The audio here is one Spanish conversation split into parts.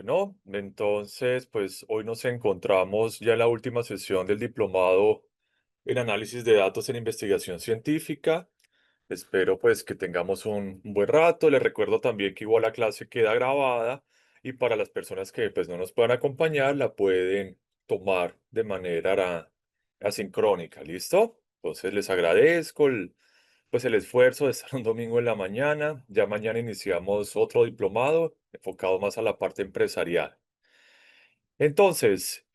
Bueno, entonces, pues hoy nos encontramos ya en la última sesión del diplomado en análisis de datos en investigación científica. Espero pues que tengamos un buen rato. Les recuerdo también que igual la clase queda grabada y para las personas que pues no nos puedan acompañar la pueden tomar de manera asincrónica. ¿Listo? Entonces les agradezco pues el esfuerzo de estar un domingo en la mañana. Ya mañana iniciamos otro diplomado enfocado más a la parte empresarial. Entonces,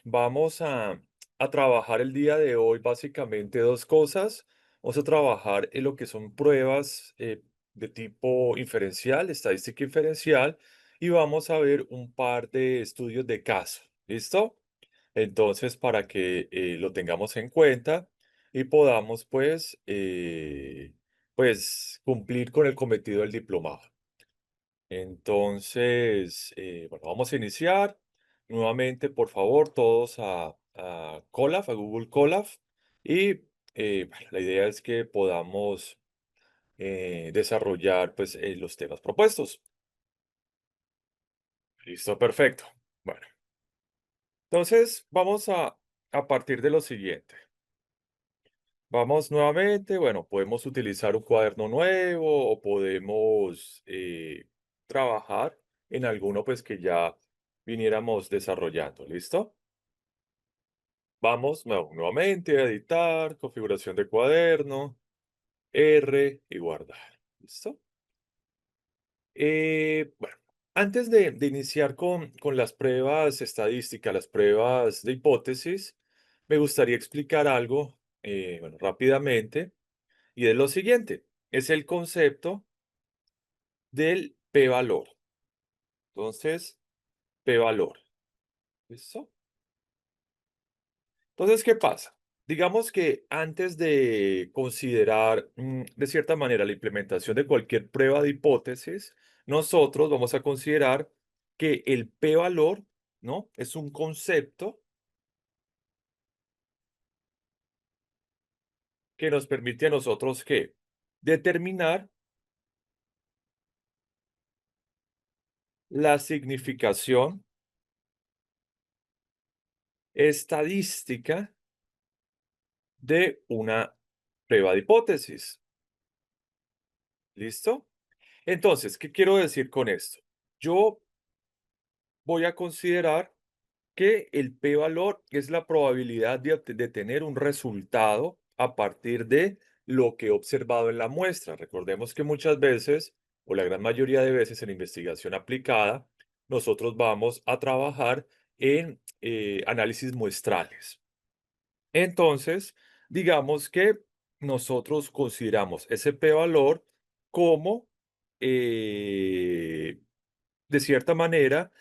vamos a trabajar el día de hoy básicamente dos cosas. Vamos a trabajar en lo que son pruebas de tipo inferencial, estadística inferencial, y vamos a ver un par de estudios de caso. ¿Listo? Entonces, para que lo tengamos en cuenta y podamos, pues cumplir con el cometido del diplomado. Entonces, bueno, vamos a iniciar. Nuevamente, por favor, todos a Colab, a Google Colab. Y bueno, la idea es que podamos desarrollar pues, los temas propuestos. Listo, perfecto. Bueno, entonces vamos a partir de lo siguiente. Vamos nuevamente, bueno, podemos utilizar un cuaderno nuevo o podemos trabajar en alguno pues que ya viniéramos desarrollando, ¿listo? Vamos nuevamente a editar, configuración de cuaderno, R y guardar, ¿listo? Bueno, antes de iniciar con las pruebas estadísticas, las pruebas de hipótesis, me gustaría explicar algo, bueno, rápidamente. Y es lo siguiente, es el concepto del p-valor. Entonces, p-valor. ¿Listo? Entonces, ¿qué pasa? Digamos que antes de considerar, de cierta manera, la implementación de cualquier prueba de hipótesis, nosotros vamos a considerar que el p-valor, ¿no? Es un concepto que nos permite a nosotros que determinar la significación estadística de una prueba de hipótesis. ¿Listo? Entonces, ¿qué quiero decir con esto? Yo voy a considerar que el p-valor es la probabilidad de tener un resultado a partir de lo que he observado en la muestra. Recordemos que muchas veces, o la gran mayoría de veces en investigación aplicada, nosotros vamos a trabajar en análisis muestrales. Entonces, digamos que nosotros consideramos ese p-valor como, eh, de cierta manera,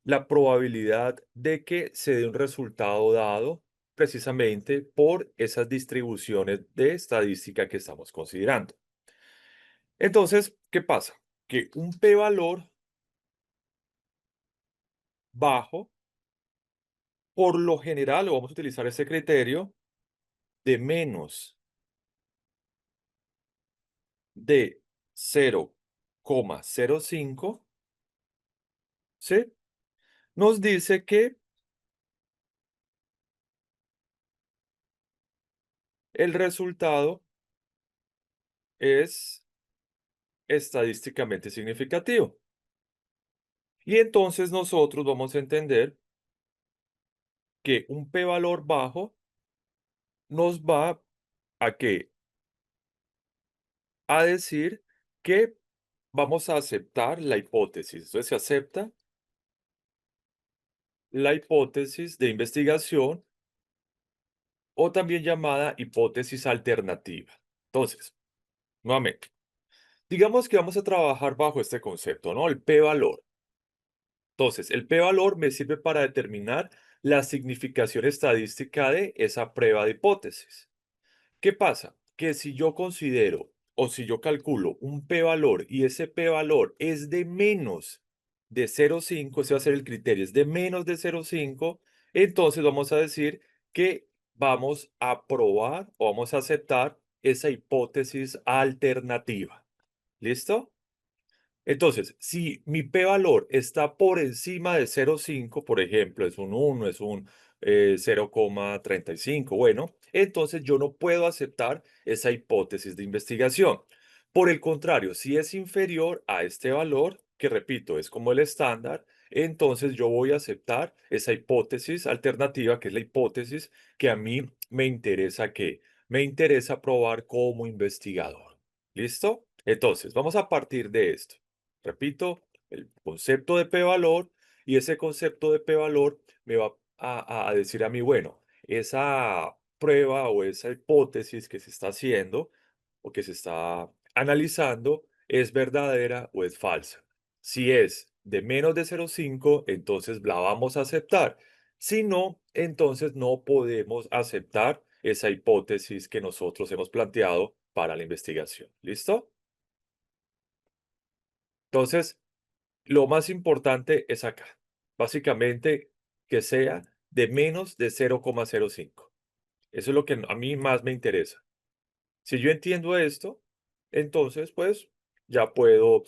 la probabilidad de que se dé un resultado dado precisamente por esas distribuciones de estadística que estamos considerando. Entonces, ¿qué pasa? Que un p-valor bajo, por lo general, o vamos a utilizar ese criterio, de menos de 0,05, ¿sí? Nos dice que el resultado es estadísticamente significativo. Y entonces nosotros vamos a entender que un p-valor bajo nos va a qué? A decir que vamos a aceptar la hipótesis. Entonces se acepta la hipótesis de investigación o también llamada hipótesis alternativa. Entonces, nuevamente, digamos que vamos a trabajar bajo este concepto, ¿no? El p-valor. Entonces, el p-valor me sirve para determinar la significación estadística de esa prueba de hipótesis. ¿Qué pasa? Que si yo considero o si yo calculo un p-valor y ese p-valor es de menos de 0,5, ese va a ser el criterio, es de menos de 0,5, entonces vamos a decir que vamos a probar o vamos a aceptar esa hipótesis alternativa. ¿Listo? Entonces, si mi p-valor está por encima de 0,5, por ejemplo, es un 1, es un 0,35, bueno, entonces yo no puedo aceptar esa hipótesis de investigación. Por el contrario, si es inferior a este valor, que repito, es como el estándar, entonces yo voy a aceptar esa hipótesis alternativa, que es la hipótesis que a mí me interesa me interesa probar como investigador. ¿Listo? Entonces, vamos a partir de esto. Repito, el concepto de p-valor, y ese concepto de p-valor me va a decir a mí, bueno, esa prueba o esa hipótesis que se está haciendo o que se está analizando es verdadera o es falsa. Si es de menos de 0,5, entonces la vamos a aceptar. Si no, entonces no podemos aceptar esa hipótesis que nosotros hemos planteado para la investigación. ¿Listo? Entonces, lo más importante es acá. Básicamente, que sea de menos de 0,05. Eso es lo que a mí más me interesa. Si yo entiendo esto, entonces, pues, ya puedo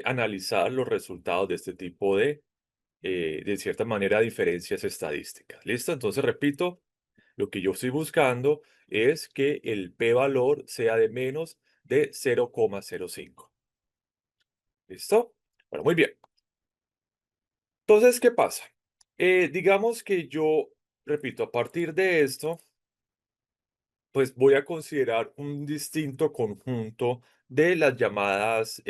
analizar los resultados de este tipo de cierta manera, diferencias estadísticas. ¿Listo? Entonces, repito, lo que yo estoy buscando es que el p-valor sea de menos de 0,05. ¿Listo? Bueno, muy bien. Entonces, ¿qué pasa? Digamos que yo, repito, a partir de esto, pues voy a considerar un distinto conjunto de las llamadas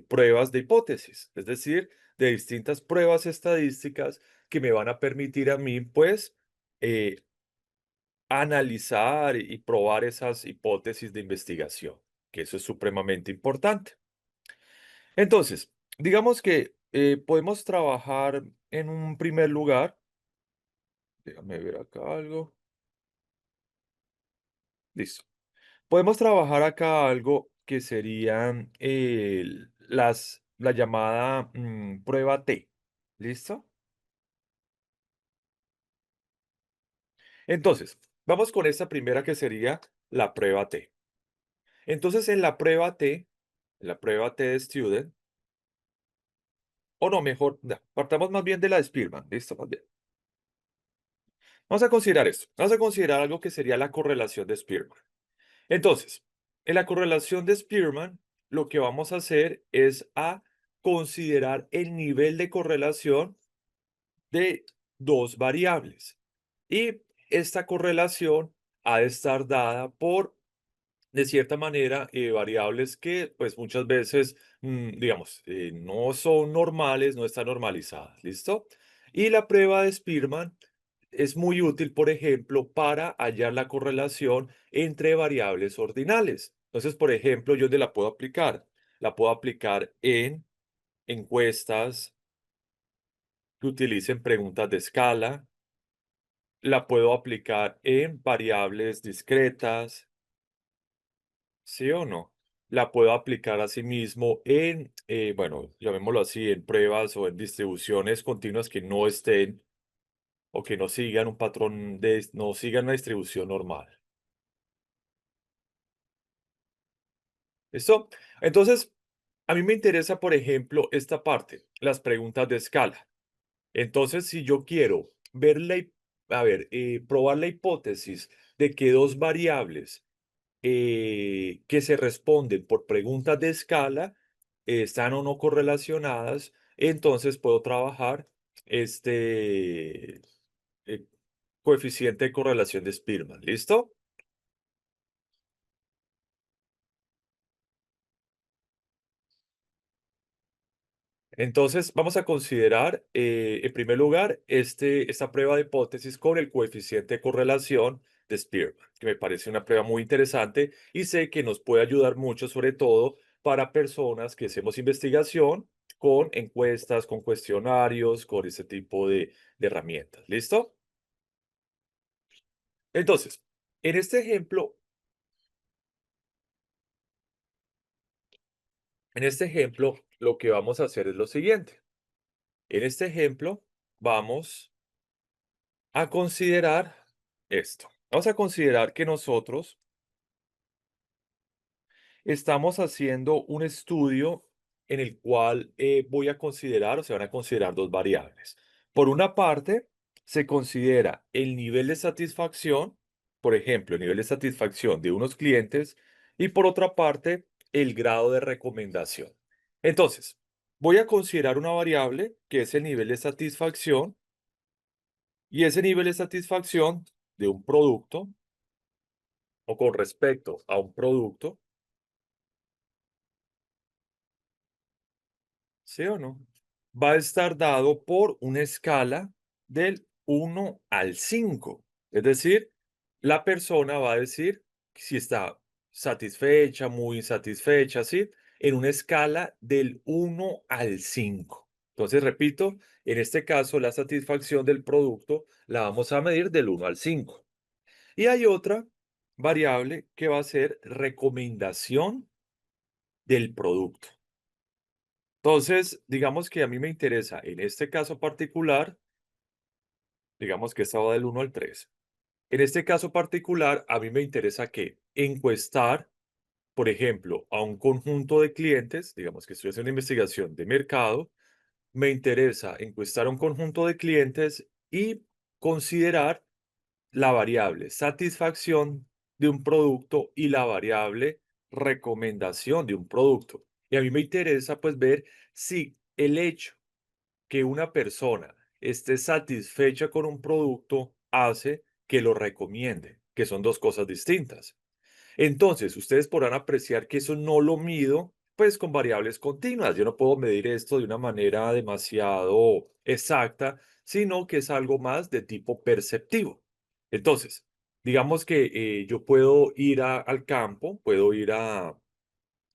pruebas de hipótesis, es decir, de distintas pruebas estadísticas que me van a permitir a mí, pues, eh, analizar y probar esas hipótesis de investigación, que eso es supremamente importante. Entonces, digamos que podemos trabajar en un primer lugar. Déjame ver acá algo. Listo. Podemos trabajar acá algo que serían la llamada prueba T. ¿Listo? Entonces, vamos con esta primera que sería la prueba T. Entonces, en la prueba T de Student, o no, mejor, no, partamos más bien de la de Spearman. ¿Listo? Más bien. Vamos a considerar esto. Vamos a considerar algo que sería la correlación de Spearman. Entonces, en la correlación de Spearman, lo que vamos a hacer es a considerar el nivel de correlación de dos variables. Y esta correlación ha de estar dada por, de cierta manera, variables que, pues, muchas veces, digamos, no son normales, no están normalizadas. ¿Listo? Y la prueba de Spearman es muy útil, por ejemplo, para hallar la correlación entre variables ordinales. Entonces, por ejemplo, ¿yo dónde la puedo aplicar? La puedo aplicar en encuestas que utilicen preguntas de escala. La puedo aplicar en variables discretas, ¿sí o no? La puedo aplicar asimismo en, bueno, llamémoslo así, en pruebas o en distribuciones continuas que no estén o que no sigan un patrón no sigan una distribución normal. ¿Listo? Entonces, a mí me interesa, por ejemplo, esta parte, las preguntas de escala. Entonces, si yo quiero ver probar la hipótesis de que dos variables que se responden por preguntas de escala están o no correlacionadas, entonces puedo trabajar este coeficiente de correlación de Spearman. ¿Listo? Entonces, vamos a considerar, en primer lugar, esta prueba de hipótesis con el coeficiente de correlación de Spearman, que me parece una prueba muy interesante y sé que nos puede ayudar mucho, sobre todo para personas que hacemos investigación con encuestas, con cuestionarios, con ese tipo de herramientas. ¿Listo? Entonces, en este ejemplo, lo que vamos a hacer es lo siguiente. En este ejemplo, vamos a considerar esto. Vamos a considerar que nosotros estamos haciendo un estudio en el cual voy a considerar o se van a considerar dos variables. Por una parte, se considera el nivel de satisfacción, por ejemplo, el nivel de satisfacción de unos clientes, y por otra parte, el grado de recomendación. Entonces, voy a considerar una variable que es el nivel de satisfacción, y ese nivel de satisfacción de un producto o con respecto a un producto, ¿sí o no? Va a estar dado por una escala del 1 al 5. Es decir, la persona va a decir si está satisfecha, muy insatisfecha, ¿sí? En una escala del 1 al 5. Entonces, repito, en este caso, la satisfacción del producto la vamos a medir del 1 al 5. Y hay otra variable que va a ser recomendación del producto. Entonces, digamos que a mí me interesa, en este caso particular, digamos que esta va del 1 al 3. En este caso particular, a mí me interesa que encuestar, por ejemplo, a un conjunto de clientes, digamos que estoy haciendo una investigación de mercado, me interesa encuestar a un conjunto de clientes y considerar la variable satisfacción de un producto y la variable recomendación de un producto. Y a mí me interesa pues ver si el hecho que una persona esté satisfecha con un producto hace que lo recomiende, que son dos cosas distintas. Entonces, ustedes podrán apreciar que eso no lo mido, pues con variables continuas. Yo no puedo medir esto de una manera demasiado exacta, sino que es algo más de tipo perceptivo. Entonces, digamos que yo puedo ir al campo, puedo ir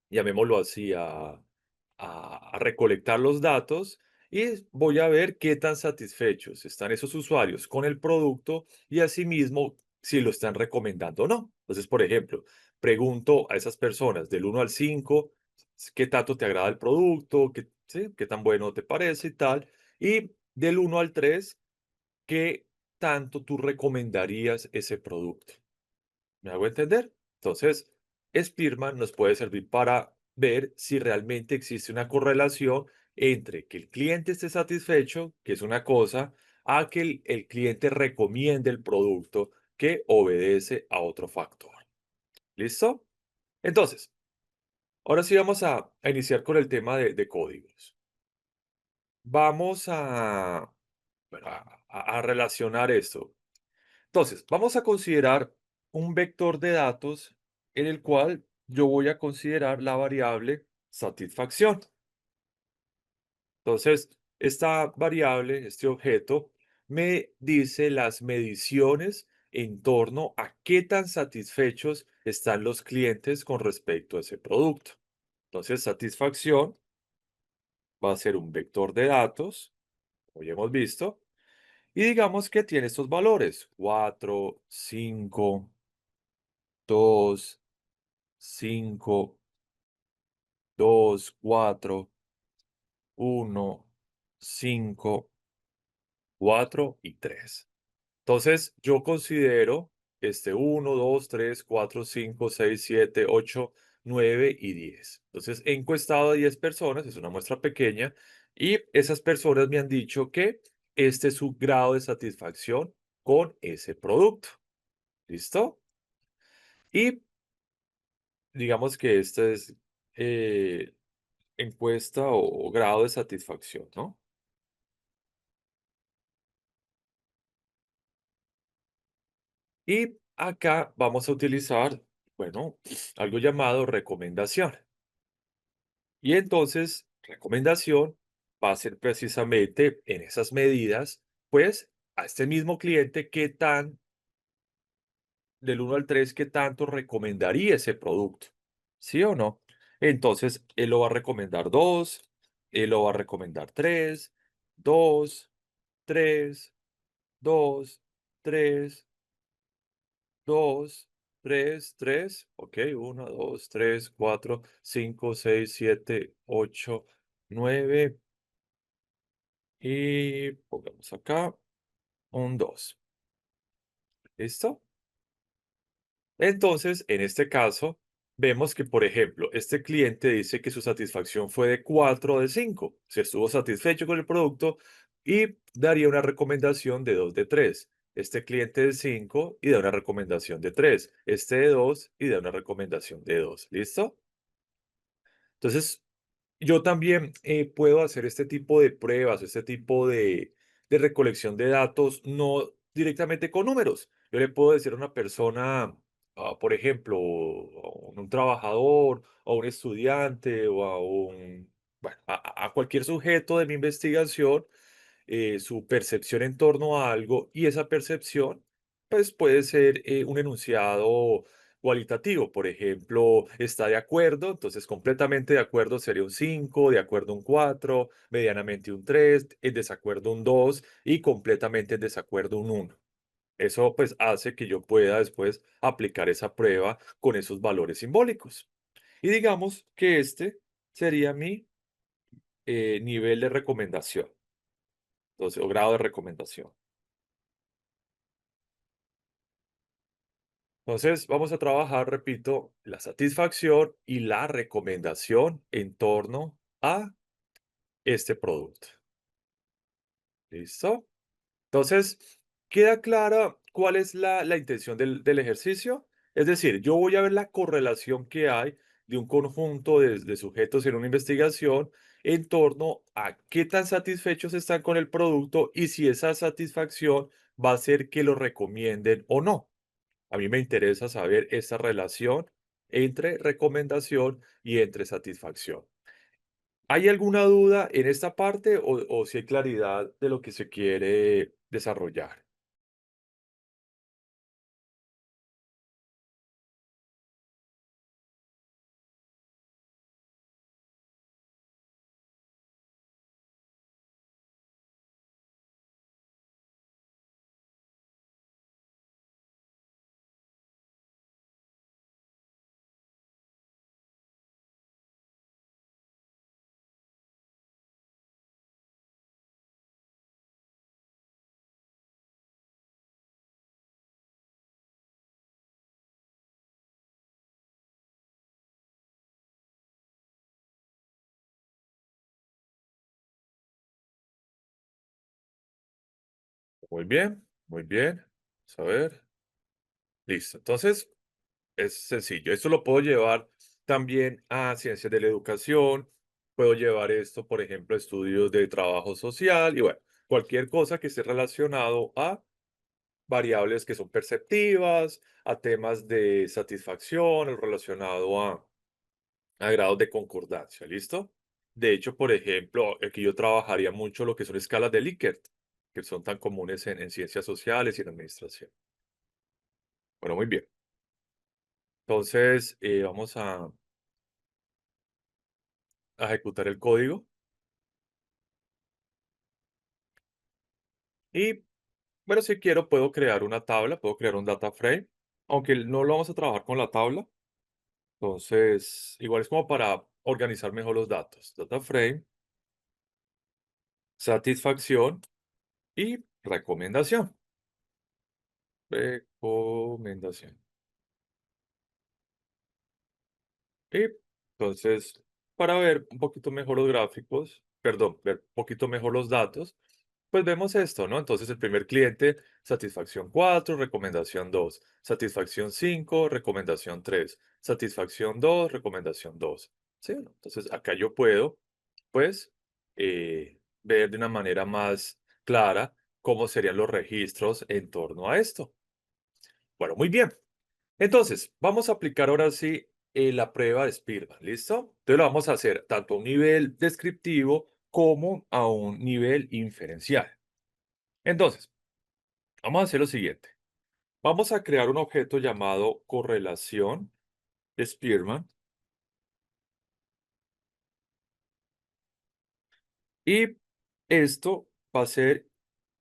llamémoslo así, a recolectar los datos y voy a ver qué tan satisfechos están esos usuarios con el producto y asimismo si lo están recomendando o no. Entonces, por ejemplo, pregunto a esas personas del 1 al 5, qué tanto te agrada el producto, qué, sí, qué tan bueno te parece y tal, y del 1 al 3, qué tanto tú recomendarías ese producto. ¿Me hago entender? Entonces, Spearman nos puede servir para ver si realmente existe una correlación entre que el cliente esté satisfecho, que es una cosa, a que el cliente recomiende el producto, que obedece a otro factor. ¿Listo? Entonces, ahora sí vamos a iniciar con el tema de códigos. Vamos bueno, a relacionar esto. Entonces, vamos a considerar un vector de datos en el cual yo voy a considerar la variable satisfacción. Entonces, esta variable, este objeto, me dice las mediciones en torno a qué tan satisfechos están los clientes con respecto a ese producto. Entonces, satisfacción va a ser un vector de datos, como ya hemos visto, y digamos que tiene estos valores: 4, 5, 2, 5, 2, 4, 1, 5, 4 y 3. Entonces, yo considero este 1, 2, 3, 4, 5, 6, 7, 8, 9 y 10. Entonces, he encuestado a 10 personas, es una muestra pequeña, y esas personas me han dicho que este es su grado de satisfacción con ese producto. ¿Listo? Y digamos que esta es eh, encuesta o grado de satisfacción, ¿no? Y acá vamos a utilizar, bueno, algo llamado recomendación. Y entonces, recomendación va a ser precisamente en esas medidas, pues, a este mismo cliente, qué tan, del 1 al 3, qué tanto recomendaría ese producto. ¿Sí o no? Entonces, él lo va a recomendar 2, él lo va a recomendar 3, 2, 3, 2, 3, 2, 3, 3, ok, 1, 2, 3, 4, 5, 6, 7, 8, 9 y pongamos acá un 2. ¿Listo? Entonces, en este caso, vemos que, por ejemplo, este cliente dice que su satisfacción fue de 4 de 5. Se estuvo satisfecho con el producto y daría una recomendación de 2 de 3. Este cliente de 5 y da una recomendación de 3. Este de 2 y da una recomendación de 2. ¿Listo? Entonces, yo también puedo hacer este tipo de pruebas, este tipo de recolección de datos, no directamente con números. Yo le puedo decir a una persona, por ejemplo, a un trabajador, a un estudiante o a un, bueno, a cualquier sujeto de mi investigación, su percepción en torno a algo y esa percepción, pues puede ser un enunciado cualitativo. Por ejemplo, está de acuerdo, entonces completamente de acuerdo sería un 5, de acuerdo un 4, medianamente un 3, en desacuerdo un 2 y completamente en desacuerdo un 1. Eso pues hace que yo pueda después aplicar esa prueba con esos valores simbólicos. Y digamos que este sería mi nivel de recomendación, entonces, o grado de recomendación. Entonces, vamos a trabajar, repito, la satisfacción y la recomendación en torno a este producto. ¿Listo? Entonces, ¿queda clara cuál es la intención del ejercicio? Es decir, yo voy a ver la correlación que hay de un conjunto de sujetos en una investigación en torno a qué tan satisfechos están con el producto y si esa satisfacción va a hacer que lo recomienden o no. A mí me interesa saber esa relación entre recomendación y entre satisfacción. ¿Hay alguna duda en esta parte o si hay claridad de lo que se quiere desarrollar? Muy bien, muy bien. Vamos a ver. Listo. Entonces, es sencillo. Esto lo puedo llevar también a ciencias de la educación. Puedo llevar esto, por ejemplo, a estudios de trabajo social y bueno, cualquier cosa que esté relacionado a variables que son perceptivas, a temas de satisfacción, o relacionado a grados de concordancia, ¿listo? De hecho, por ejemplo, aquí yo trabajaría mucho lo que son escalas de Likert, que son tan comunes en ciencias sociales y en administración. Bueno, muy bien. Entonces, vamos a ejecutar el código y, bueno, si quiero, puedo crear una tabla, puedo crear un data frame, aunque no lo vamos a trabajar con la tabla. Entonces, igual es como para organizar mejor los datos. Data frame, satisfacción y recomendación. Recomendación. Y entonces, para ver un poquito mejor los gráficos, perdón, ver un poquito mejor los datos, pues vemos esto, ¿no? Entonces, el primer cliente, satisfacción 4, recomendación 2, satisfacción 5, recomendación 3, satisfacción 2, recomendación 2. ¿Sí? Entonces, acá yo puedo, pues, ver de una manera más clara cómo serían los registros en torno a esto. Bueno, muy bien. Entonces, vamos a aplicar ahora sí la prueba de Spearman, ¿listo? Entonces lo vamos a hacer tanto a un nivel descriptivo como a un nivel inferencial. Entonces, vamos a hacer lo siguiente. Vamos a crear un objeto llamado correlación de Spearman y esto va a ser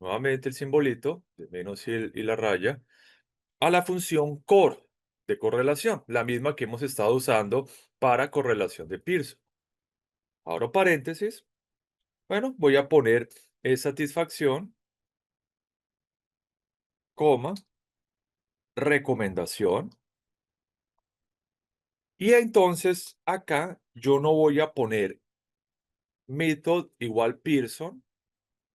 nuevamente el simbolito de menos y la raya a la función core de correlación, la misma que hemos estado usando para correlación de Pearson. Abro paréntesis. Bueno, voy a poner satisfacción, coma, recomendación Y entonces acá yo no voy a poner method igual Pearson,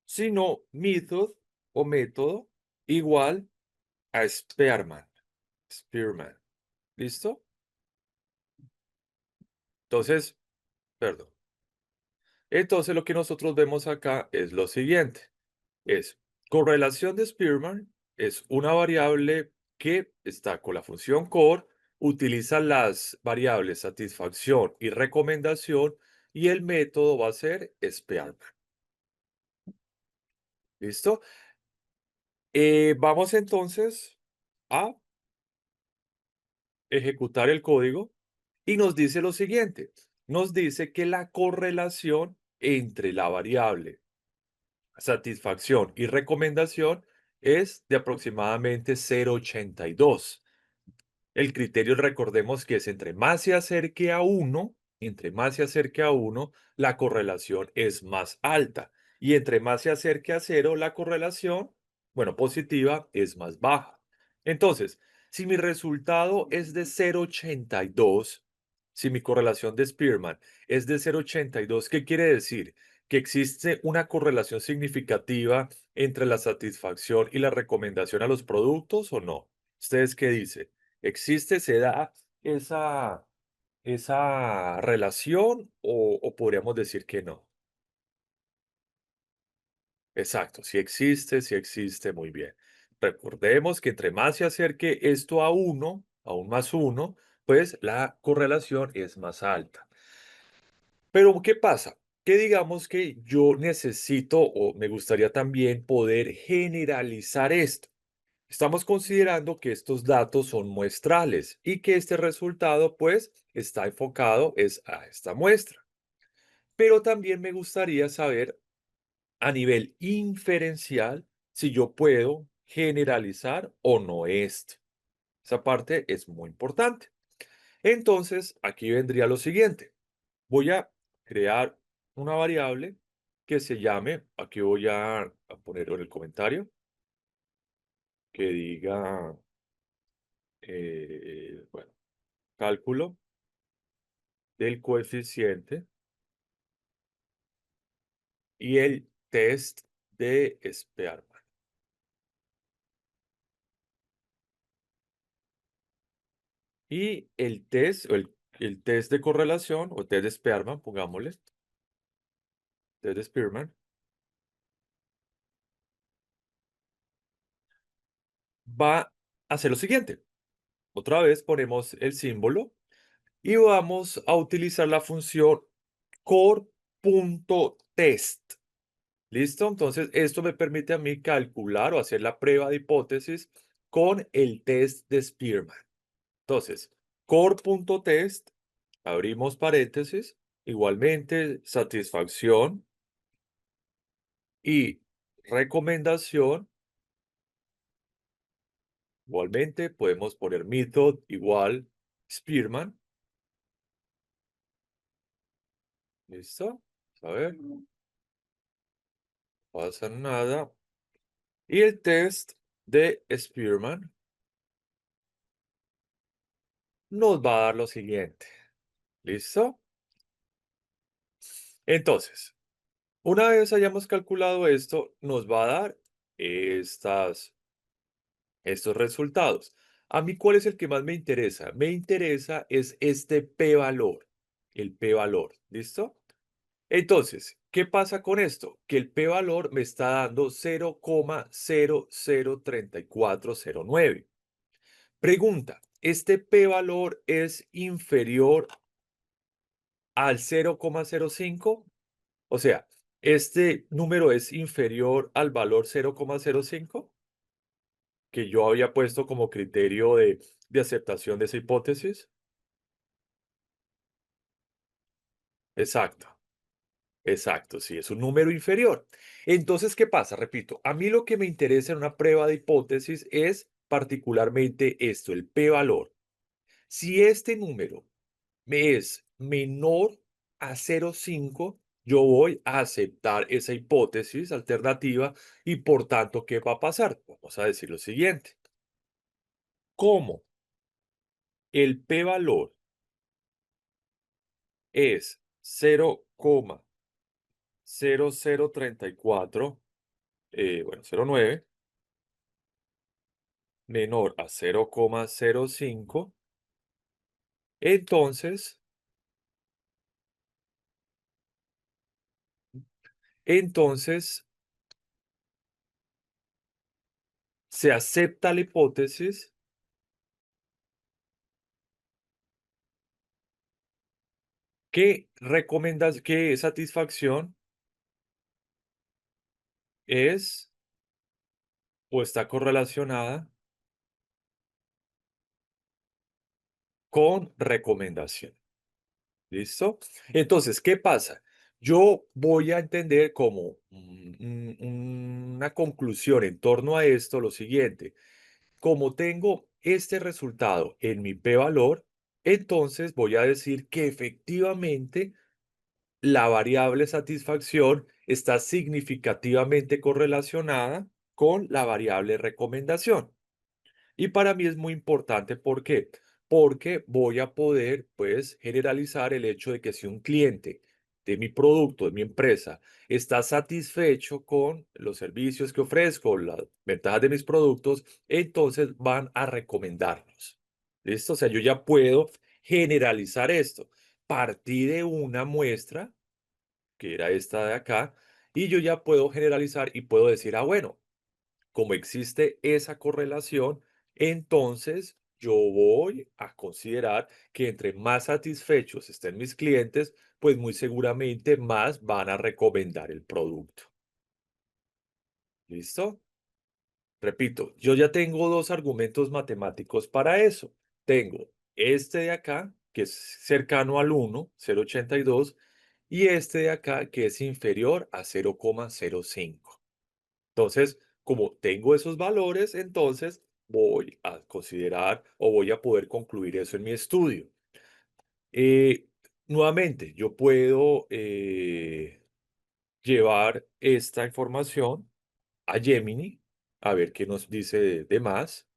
sino method o método igual a Spearman. Spearman. ¿Listo? Entonces, perdón. Entonces lo que nosotros vemos acá es lo siguiente. Es correlación de Spearman, es una variable que está con la función core, utiliza las variables satisfacción y recomendación y el método va a ser Spearman. ¿Listo? Vamos entonces a ejecutar el código y nos dice lo siguiente. Nos dice que la correlación entre la variable satisfacción y recomendación es de aproximadamente 0,82. El criterio, recordemos que es entre más se acerque a uno, entre más se acerque a uno, la correlación es más alta. Y entre más se acerque a cero, la correlación, bueno, positiva, es más baja. Entonces, si mi resultado es de 0,82, si mi correlación de Spearman es de 0,82, ¿qué quiere decir? Que existe una correlación significativa entre la satisfacción y la recomendación a los productos o no. ¿Ustedes qué dicen? ¿Existe, se da esa relación o podríamos decir que no? Exacto, sí existe, muy bien. Recordemos que entre más se acerque esto a uno, a un más uno, pues la correlación es más alta. Pero, ¿qué pasa? Que digamos que yo necesito o me gustaría también poder generalizar esto. Estamos considerando que estos datos son muestrales y que este resultado, pues, está enfocado es a esta muestra. Pero también me gustaría saber a nivel inferencial si yo puedo generalizar o no esto. Esa parte es muy importante. Entonces, aquí vendría lo siguiente. Voy a crear una variable que se llame, aquí voy a poner en el comentario, que diga, bueno, cálculo del coeficiente y el test de Spearman. Y el test, el test de correlación o test de Spearman, pongámosle, test de Spearman, va a hacer lo siguiente. Otra vez ponemos el símbolo y vamos a utilizar la función core.test. ¿Listo? Entonces, esto me permite a mí calcular o hacer la prueba de hipótesis con el test de Spearman. Entonces, core.test, abrimos paréntesis, igualmente satisfacción y recomendación, igualmente podemos poner method igual Spearman, ¿listo? A ver, no pasa nada. Y el test de Spearman nos va a dar lo siguiente, ¿listo? Entonces, una vez hayamos calculado esto, nos va a dar estas estos resultados. A mí, ¿cuál es el que más me interesa? Me interesa es este p-valor, el p-valor, ¿listo? Entonces, ¿qué pasa con esto? Que el p-valor me está dando 0,003409. Pregunta, ¿este p-valor es inferior al 0,05? O sea, ¿este número es inferior al valor 0,05 que yo había puesto como criterio de aceptación de esa hipótesis? Exacto, exacto, sí, es un número inferior. Entonces, ¿qué pasa? Repito, a mí lo que me interesa en una prueba de hipótesis es particularmente esto, el p-valor. Si este número me es menor a 0,5, yo voy a aceptar esa hipótesis alternativa y por tanto, ¿qué va a pasar? Vamos a decir lo siguiente. ¿Cómo el p-valor es 0,0034, bueno, 0,9 menor a 0,05, entonces, entonces se acepta la hipótesis que satisfacción es o está correlacionada con recomendación. ¿Listo? Entonces, ¿qué pasa? Yo voy a entender como una conclusión en torno a esto lo siguiente. Como tengo este resultado en mi p-valor, entonces voy a decir que efectivamente la variable satisfacción está significativamente correlacionada con la variable recomendación. Y para mí es muy importante, ¿por qué? Porque voy a poder, pues, generalizar el hecho de que si un cliente de mi producto, de mi empresa, está satisfecho con los servicios que ofrezco, las ventajas de mis productos, entonces van a recomendarnos. ¿Listo? O sea, yo ya puedo generalizar esto. Partí de una muestra, que era esta de acá, y yo ya puedo generalizar y puedo decir, ah, bueno, como existe esa correlación, entonces yo voy a considerar que entre más satisfechos estén mis clientes, pues muy seguramente más van a recomendar el producto. ¿Listo? Repito, yo ya tengo dos argumentos matemáticos para eso. Tengo este de acá, que es cercano al 1, 0,82, y este de acá, que es inferior a 0,05. Entonces, como tengo esos valores, entonces voy a considerar o voy a poder concluir eso en mi estudio. Eh, Nuevamente, yo puedo llevar esta información a Gemini a ver qué nos dice de más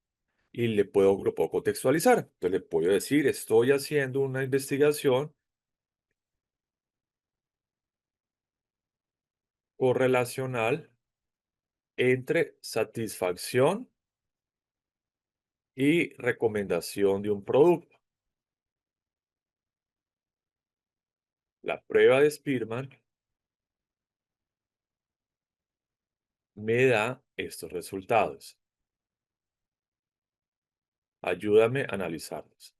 y lo puedo contextualizar. Entonces le puedo decir, estoy haciendo una investigación correlacional entre satisfacción y recomendación de un producto. La prueba de Spearman me da estos resultados. Ayúdame a analizarlos.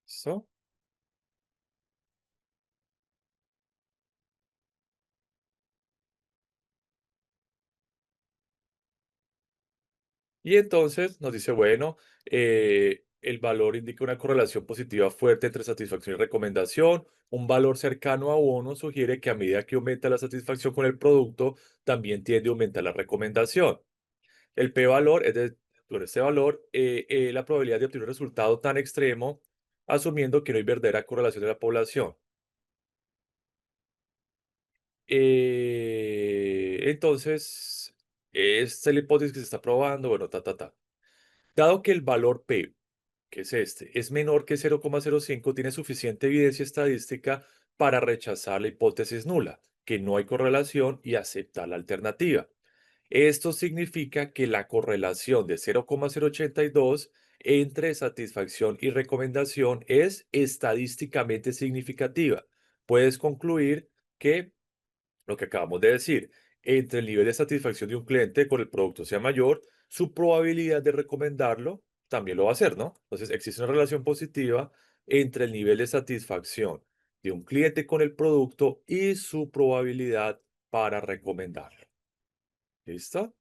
¿Listo? Y entonces nos dice, bueno, el valor indica una correlación positiva fuerte entre satisfacción y recomendación. Un valor cercano a 1 sugiere que a medida que aumenta la satisfacción con el producto, también tiende a aumentar la recomendación. El p-valor es por este valor, la probabilidad de obtener un resultado tan extremo, asumiendo que no hay verdadera correlación de la población. Entonces, esta es la hipótesis que se está probando, bueno, Dado que el valor P, que es este, es menor que 0,05, tiene suficiente evidencia estadística para rechazar la hipótesis nula, que no hay correlación y aceptar la alternativa. Esto significa que la correlación de 0,082 entre satisfacción y recomendación es estadísticamente significativa. Puedes concluir que lo que acabamos de decir, entre el nivel de satisfacción de un cliente con el producto sea mayor, su probabilidad de recomendarlo también lo va a hacer, ¿no? Entonces, existe una relación positiva entre el nivel de satisfacción de un cliente con el producto y su probabilidad para recomendarlo. ¿Listo?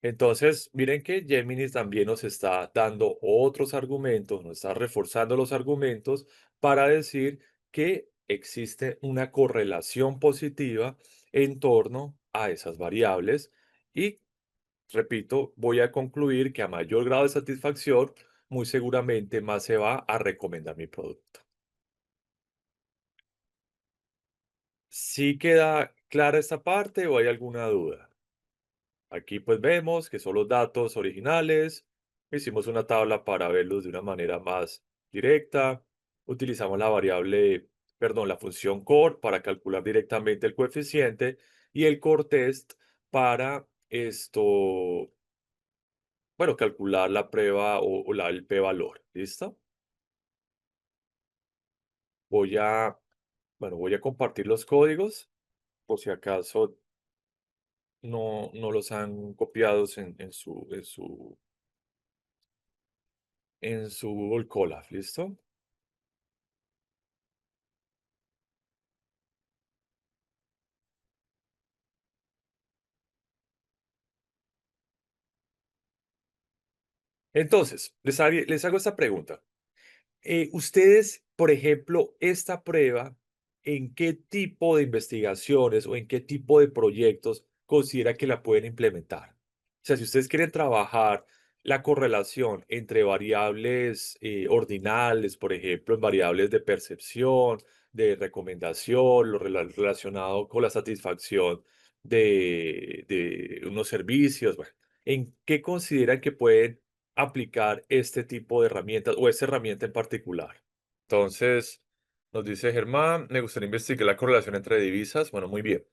Entonces, miren que Géminis también nos está dando otros argumentos, nos está reforzando los argumentos para decir que existe una correlación positiva en torno a esas variables y, repito, voy a concluir que a mayor grado de satisfacción, muy seguramente más se va a recomendar mi producto. ¿Sí queda clara esta parte o hay alguna duda? Aquí pues vemos que son los datos originales. Hicimos una tabla para verlos de una manera más directa. Utilizamos la variable, perdón, la función core para calcular directamente el coeficiente y el core test para esto, bueno, calcular la prueba o el p-valor. ¿Listo? Voy a, bueno, voy a compartir los códigos por si acaso no los han copiado en su Google Colab. ¿Listo? Entonces, les hago esta pregunta. Ustedes, por ejemplo, esta prueba, ¿en qué tipo de investigaciones o en qué tipo de proyectos considera que la pueden implementar? O sea, si ustedes quieren trabajar la correlación entre variables ordinales, por ejemplo, en variables de percepción, de recomendación, relacionado con la satisfacción de unos servicios, bueno, ¿en qué consideran que pueden aplicar este tipo de herramientas o esta herramienta en particular? Entonces, nos dice Germán, me gustaría investigar la correlación entre divisas. Bueno, muy bien.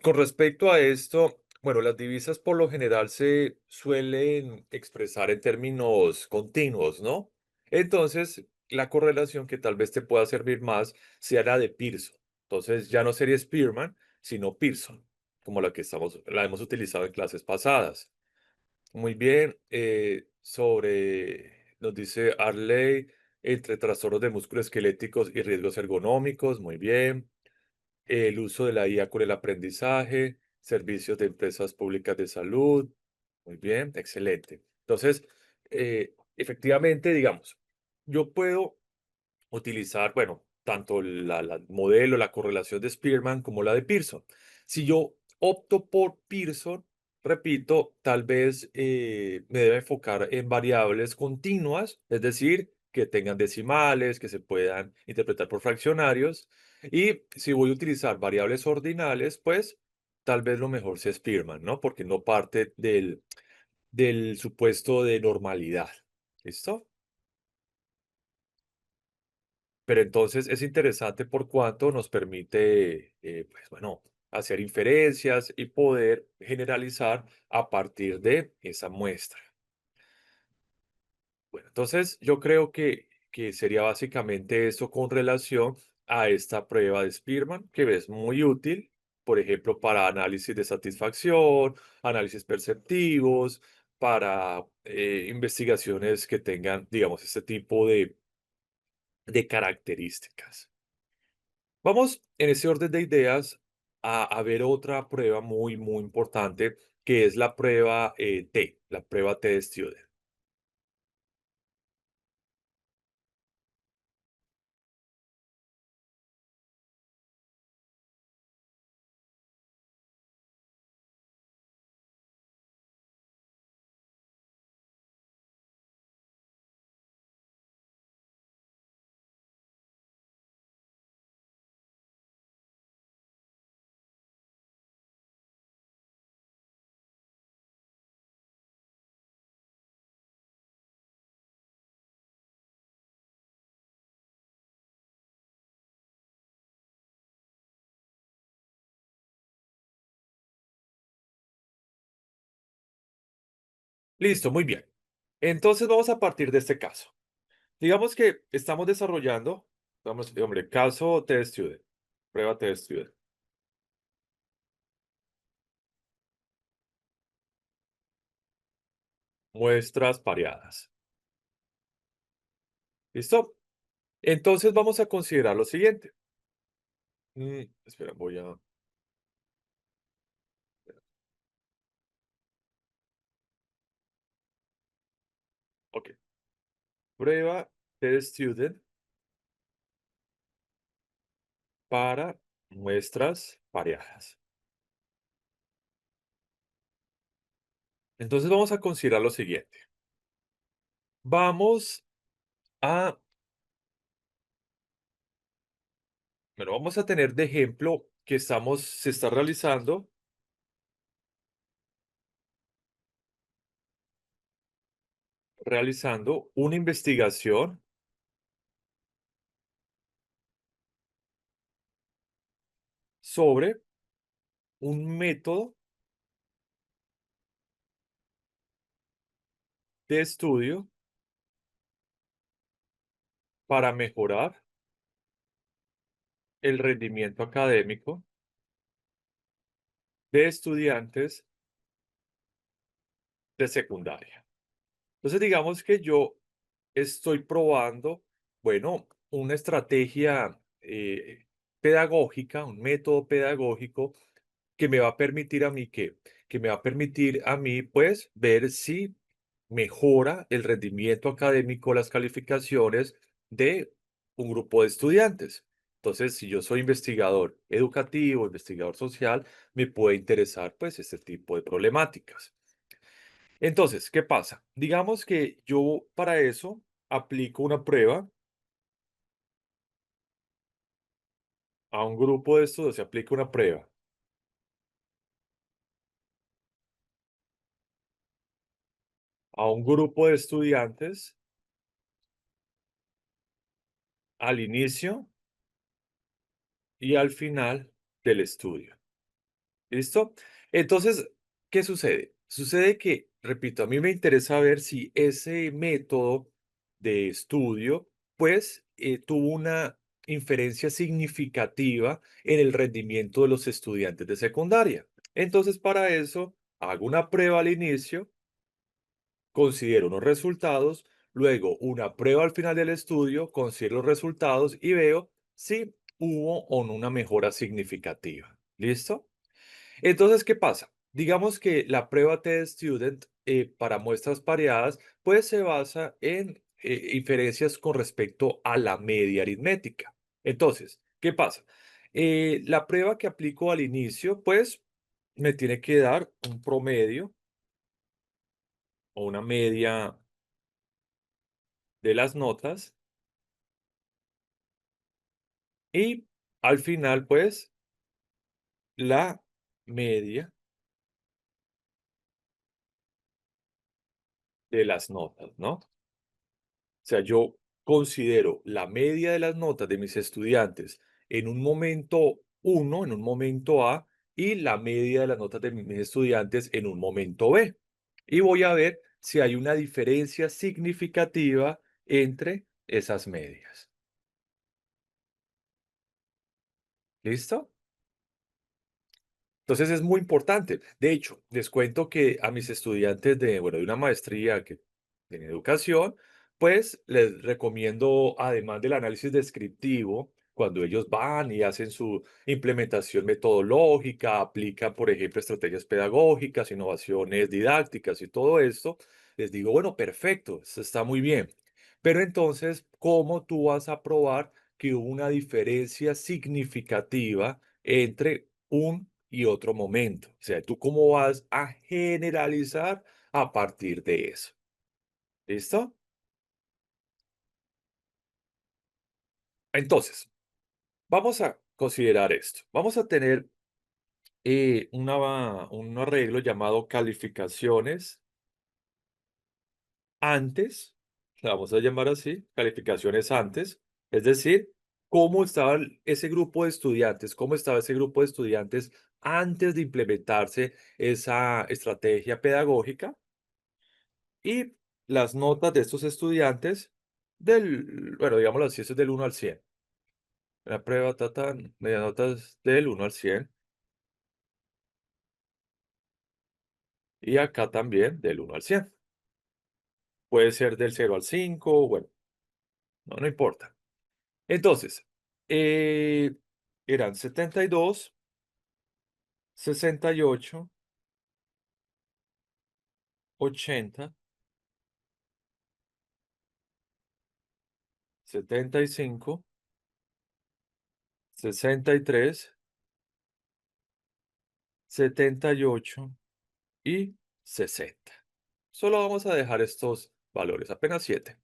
Con respecto a esto, bueno, las divisas por lo general se suelen expresar en términos continuos, ¿no? Entonces, la correlación que tal vez te pueda servir más sea la de Pearson. Entonces, ya no sería Spearman, sino Pearson, como la hemos utilizado en clases pasadas. Muy bien, nos dice Arley, entre trastornos de músculos esqueléticos y riesgos ergonómicos, muy bien. El uso de la IA con el aprendizaje, servicios de empresas públicas de salud, muy bien, excelente. Entonces, efectivamente, digamos, yo puedo utilizar, bueno, tanto la modelo, la correlación de Spearman como la de Pearson. Si yo opto por Pearson, repito, tal vez me debe enfocar en variables continuas, es decir, que tengan decimales, que se puedan interpretar por fraccionarios. Y si voy a utilizar variables ordinales, pues tal vez lo mejor sea Spearman, ¿no? Porque no parte del supuesto de normalidad. ¿Listo? Pero entonces es interesante por cuanto nos permite, pues bueno, hacer inferencias y poder generalizar a partir de esa muestra. Bueno, entonces yo creo que sería básicamente eso con relación a esta prueba de Spearman, que es muy útil, por ejemplo, para análisis de satisfacción, análisis perceptivos, para investigaciones que tengan, digamos, este tipo de características. Vamos en ese orden de ideas a ver otra prueba muy, muy importante, que es la prueba T, la prueba T de Student. Listo, muy bien. Entonces vamos a partir de este caso. Digamos que estamos desarrollando, hombre, caso T de Student, prueba T de Student, muestras pareadas. ¿Listo? Entonces vamos a considerar lo siguiente. Espera, ok, prueba T de Student para muestras pareadas. Entonces vamos a considerar lo siguiente. Vamos a, bueno, vamos a tener de ejemplo que se está realizando realizando una investigación sobre un método de estudio para mejorar el rendimiento académico de estudiantes de secundaria. Entonces, digamos que yo estoy probando, bueno, una estrategia pedagógica, un método pedagógico que me va a permitir a mí que me va a permitir a mí, pues, ver si mejora el rendimiento académico, las calificaciones de un grupo de estudiantes. Entonces, si yo soy investigador educativo, investigador social, me puede interesar, pues, este tipo de problemáticas. Entonces, ¿qué pasa? Digamos que yo para eso aplico una prueba a un grupo de estudios, se aplica una prueba a un grupo de estudiantes al inicio y al final del estudio. ¿Listo? Entonces, ¿qué sucede? Sucede que, repito, a mí me interesa ver si ese método de estudio, pues, tuvo una inferencia significativa en el rendimiento de los estudiantes de secundaria. Entonces, para eso, hago una prueba al inicio, considero unos resultados, luego una prueba al final del estudio, considero los resultados y veo si hubo o no una mejora significativa. ¿Listo? Entonces, ¿qué pasa? Digamos que la prueba Test Student para muestras pareadas, pues se basa en inferencias con respecto a la media aritmética. Entonces, ¿qué pasa? La prueba que aplico al inicio, pues me tiene que dar un promedio o una media de las notas y al final, pues, la media de las notas, ¿no? O sea, yo considero la media de las notas de mis estudiantes en un momento uno, en un momento A, y la media de las notas de mis estudiantes en un momento B. Y voy a ver si hay una diferencia significativa entre esas medias. ¿Listo? Entonces es muy importante. De hecho, les cuento que a mis estudiantes de, bueno, de una maestría que en educación, pues les recomiendo, además del análisis descriptivo, cuando ellos van y hacen su implementación metodológica, aplican, por ejemplo, estrategias pedagógicas, innovaciones didácticas y todo esto, les digo, bueno, perfecto, eso está muy bien. Pero entonces, ¿cómo tú vas a probar que hubo una diferencia significativa entre un y otro momento? O sea, ¿tú cómo vas a generalizar a partir de eso? ¿Listo? Entonces, vamos a considerar esto. Vamos a tener un arreglo llamado calificaciones antes, la vamos a llamar así, calificaciones antes, es decir, cómo estaba ese grupo de estudiantes, cómo estaba ese grupo de estudiantes antes de implementarse esa estrategia pedagógica y las notas de estos estudiantes bueno, digámoslo así, eso es del 1 al 100. La prueba tratan de notas del 1 al 100 y acá también del 1 al 100. Puede ser del 0 al 5, bueno, no, no importa. Entonces, eh, eran 72, 68, 80, 75, 63, 78 y 60. Solo vamos a dejar estos valores, apenas 7.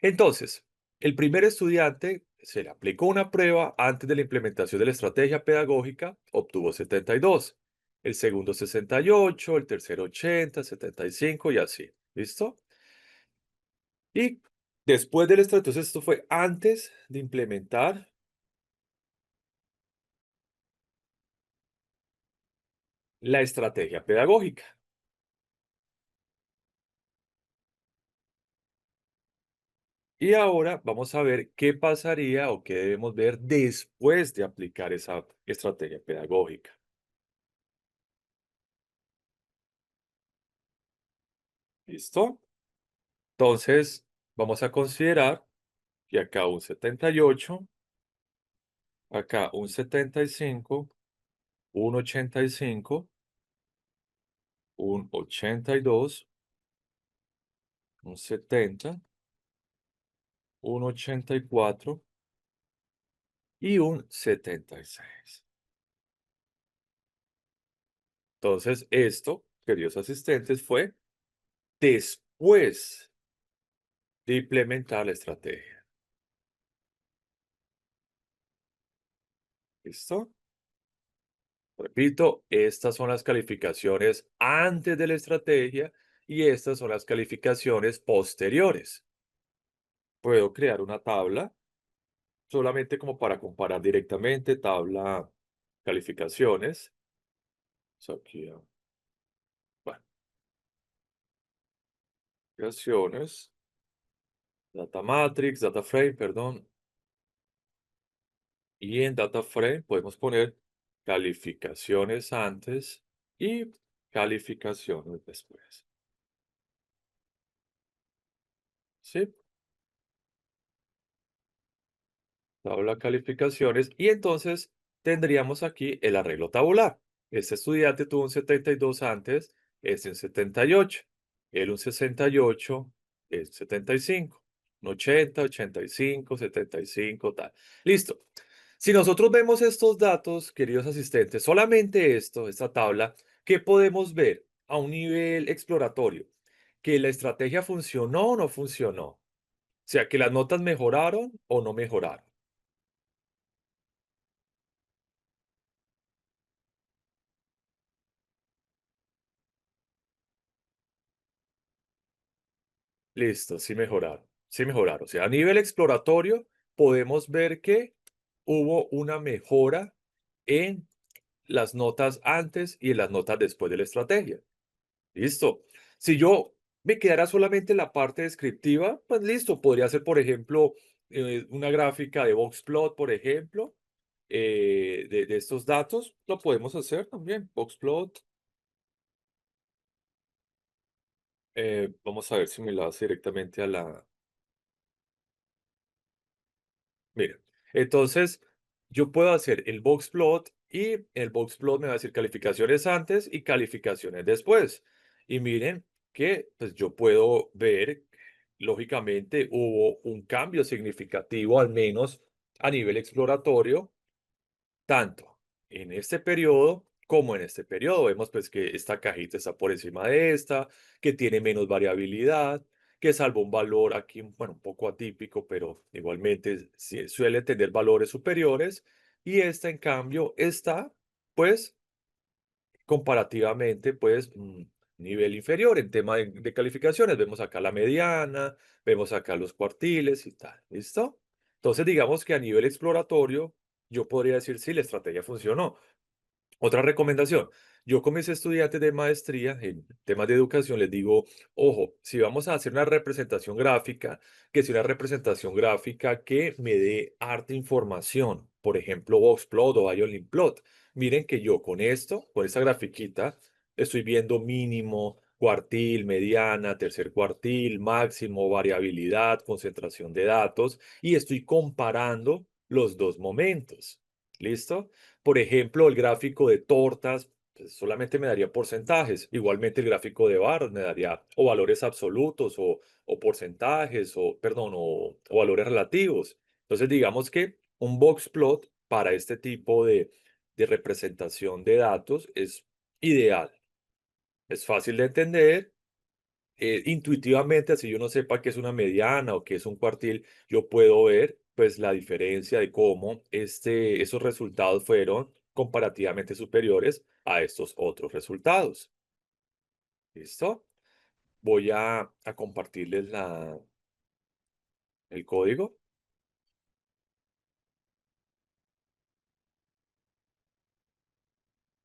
Entonces, el primer estudiante se le aplicó una prueba antes de la implementación de la estrategia pedagógica, obtuvo 72. El segundo 68, el tercero 80, 75 y así. ¿Listo? Y después del estrato, entonces esto fue antes de implementar la estrategia pedagógica. Y ahora vamos a ver qué pasaría o qué debemos ver después de aplicar esa estrategia pedagógica. ¿Listo? Entonces, vamos a considerar que acá un 78, acá un 75, un 85, un 82, un 70, un 84 y un 76. Entonces, esto, queridos asistentes, fue después de implementar la estrategia. ¿Listo? Repito, estas son las calificaciones antes de la estrategia y estas son las calificaciones posteriores. Puedo crear una tabla solamente como para comparar directamente, tabla calificaciones. So, aquí, bueno, calificaciones, data matrix, data frame, perdón. Y en data frame podemos poner calificaciones antes y calificaciones después. ¿Sí? Tabla calificaciones y entonces tendríamos aquí el arreglo tabular. Este estudiante tuvo un 72 antes, este un 78, él un 68, el 75, un 80, 85, 75, tal. Listo. Si nosotros vemos estos datos, queridos asistentes, solamente esto, esta tabla, ¿qué podemos ver a un nivel exploratorio? ¿Que la estrategia funcionó o no funcionó? O sea, que las notas mejoraron o no mejoraron. Listo, sí mejoraron, sí mejoraron. O sea, a nivel exploratorio podemos ver que hubo una mejora en las notas antes y en las notas después de la estrategia. Listo. Si yo me quedara solamente en la parte descriptiva, pues listo, podría ser, por ejemplo, una gráfica de Boxplot, por ejemplo, de estos datos. Lo podemos hacer también, Boxplot. Vamos a ver si me lo hace directamente a la. Mira, entonces yo puedo hacer el box plot y el box plot me va a decir calificaciones antes y calificaciones después. Y miren que pues yo puedo ver, lógicamente hubo un cambio significativo, al menos a nivel exploratorio, tanto en este periodo como en este periodo. Vemos pues que esta cajita está por encima de esta, que tiene menos variabilidad, que salvo un valor aquí, bueno, un poco atípico, pero igualmente suele tener valores superiores. Y esta, en cambio, está pues comparativamente, pues, nivel inferior en tema de calificaciones. Vemos acá la mediana, vemos acá los cuartiles y tal, ¿listo? Entonces, digamos que a nivel exploratorio, yo podría decir, sí, la estrategia funcionó. Otra recomendación, yo con mis estudiantes de maestría en temas de educación les digo, ojo, si vamos a hacer una representación gráfica, que sea una representación gráfica que me dé harta información, por ejemplo, Boxplot o Plot. Miren que yo con esto, con esta grafiquita, estoy viendo mínimo, cuartil, mediana, tercer cuartil, máximo, variabilidad, concentración de datos y estoy comparando los dos momentos. ¿Listo? Por ejemplo, el gráfico de tortas pues, solamente me daría porcentajes. Igualmente el gráfico de barras me daría o valores absolutos o porcentajes o, perdón, o valores relativos. Entonces, digamos que un box plot para este tipo de representación de datos es ideal. Es fácil de entender intuitivamente, así yo no sepa qué es una mediana o qué es un cuartil, yo puedo ver pues la diferencia de cómo esos resultados fueron comparativamente superiores a estos otros resultados. ¿Listo? Voy a compartirles la. el código.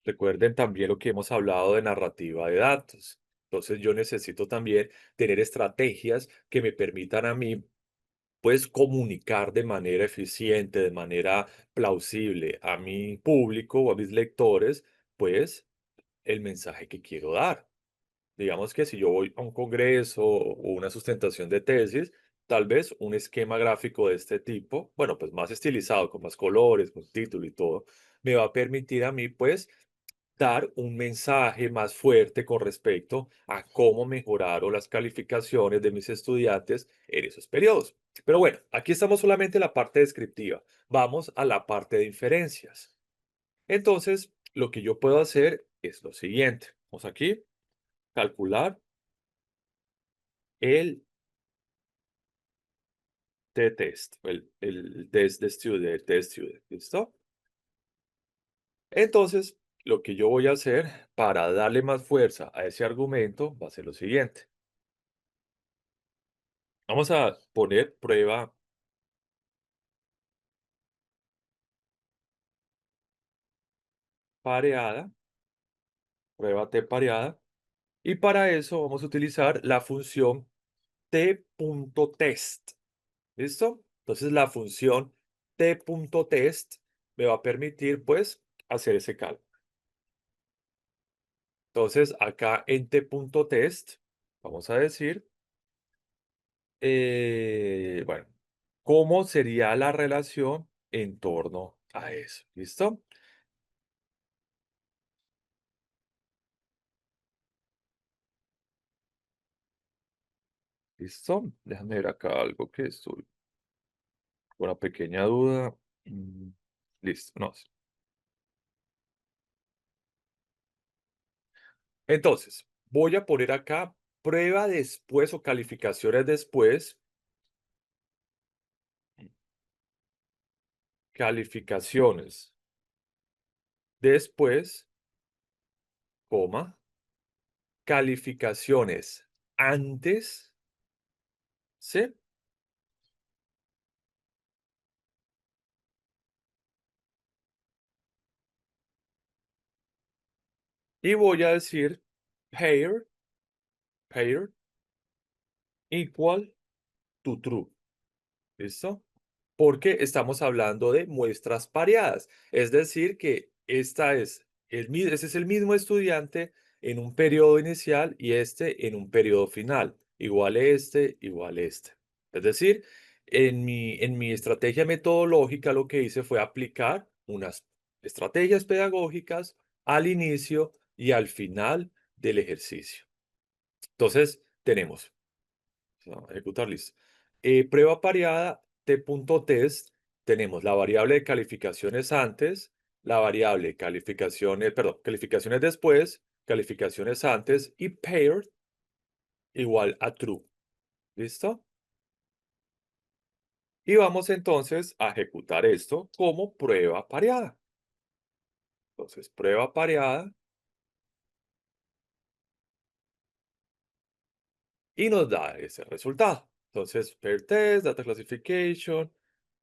Recuerden también lo que hemos hablado de narrativa de datos. Entonces yo necesito también tener estrategias que me permitan a mí, pues, comunicar de manera eficiente, de manera plausible a mi público o a mis lectores, pues, el mensaje que quiero dar. Digamos que si yo voy a un congreso o una sustentación de tesis, tal vez un esquema gráfico de este tipo, bueno, pues más estilizado, con más colores, con título y todo, me va a permitir a mí, pues, dar un mensaje más fuerte con respecto a cómo mejoraron las calificaciones de mis estudiantes en esos periodos. Pero bueno, aquí estamos solamente en la parte descriptiva. Vamos a la parte de inferencias. Entonces, lo que yo puedo hacer es lo siguiente. Vamos aquí, calcular el t-test, el test de student, el test student, ¿listo? Entonces, lo que yo voy a hacer para darle más fuerza a ese argumento va a ser lo siguiente. Vamos a poner prueba pareada, prueba t pareada, y para eso vamos a utilizar la función t.test, ¿listo? Entonces la función t.test me va a permitir, pues, hacer ese cálculo. Entonces acá en t.test vamos a decir, bueno, cómo sería la relación en torno a eso, ¿listo? ¿Listo? Déjame ver acá algo que estoy con una pequeña duda. Mm, Listo, no. Entonces, voy a poner acá prueba después o calificaciones después, calificaciones después, coma, calificaciones antes, ¿sí? Y voy a decir pair, pair equal to true. ¿Listo? Porque estamos hablando de muestras pareadas. Es decir, que ese es el mismo estudiante en un periodo inicial y este en un periodo final. Igual este, igual este. Es decir, en mi estrategia metodológica lo que hice fue aplicar unas estrategias pedagógicas al inicio y al final del ejercicio. Entonces, tenemos ejecutar listo. Prueba pareada t.test, tenemos la variable de calificaciones antes, la variable calificaciones, perdón, calificaciones después, calificaciones antes y paired igual a true. ¿Listo? Y vamos entonces a ejecutar esto como prueba pareada. Entonces, prueba pareada y nos da ese resultado. Entonces, pair test, data classification,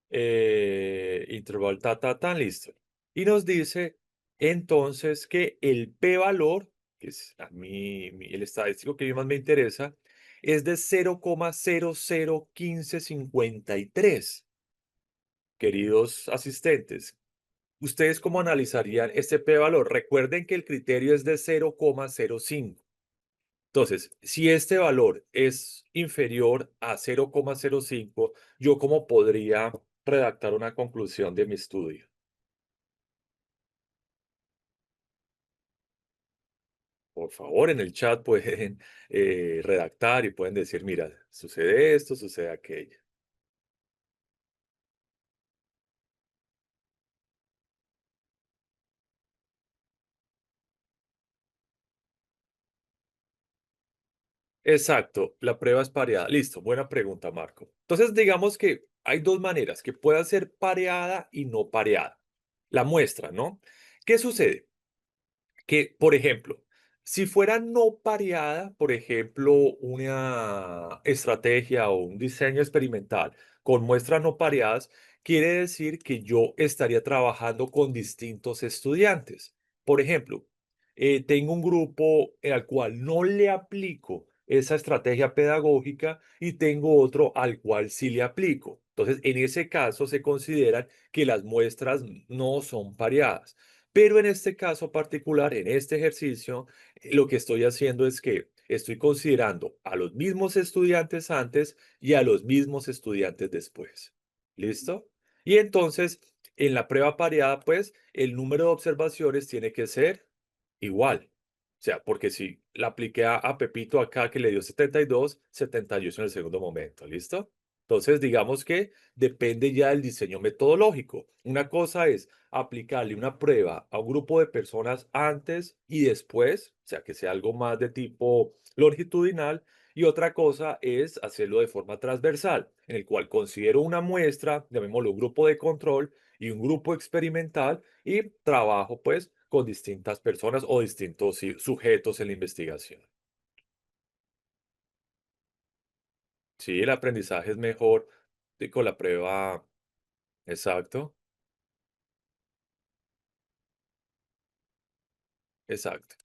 interval tan listo. Y nos dice entonces que el p-valor, que es a mí el estadístico que a mí más me interesa, es de 0,001553. Queridos asistentes, ¿ustedes cómo analizarían este p-valor? Recuerden que el criterio es de 0,05. Entonces, si este valor es inferior a 0,05, ¿yo cómo podría redactar una conclusión de mi estudio? Por favor, en el chat pueden redactar y pueden decir, mira, sucede esto, sucede aquello. Exacto, la prueba es pareada. Listo, buena pregunta, Marco. Entonces, digamos que hay dos maneras, que pueda ser pareada y no pareada. La muestra, ¿no? ¿Qué sucede? Que, por ejemplo, Si fuera no pareada, por ejemplo, una estrategia o un diseño experimental con muestras no pareadas, quiere decir que yo estaría trabajando con distintos estudiantes. Por ejemplo, tengo un grupo al cual no le aplico esa estrategia pedagógica y tengo otro al cual sí le aplico. Entonces, en ese caso se consideran que las muestras no son pareadas. Pero en este caso particular, en este ejercicio, lo que estoy haciendo es que estoy considerando a los mismos estudiantes antes y a los mismos estudiantes después. ¿Listo? Y entonces, en la prueba pareada, pues, el número de observaciones tiene que ser igual. O sea, porque si la apliqué a Pepito acá que le dio 72, 78 en el segundo momento. ¿Listo? Entonces, digamos que depende ya del diseño metodológico. Una cosa es aplicarle una prueba a un grupo de personas antes y después, o sea, que sea algo más de tipo longitudinal, y otra cosa es hacerlo de forma transversal, en el cual considero una muestra, llamémoslo un grupo de control y un grupo experimental, y trabajo pues con distintas personas o distintos sujetos en la investigación. Sí, el aprendizaje es mejor con la prueba, exacto, exacto.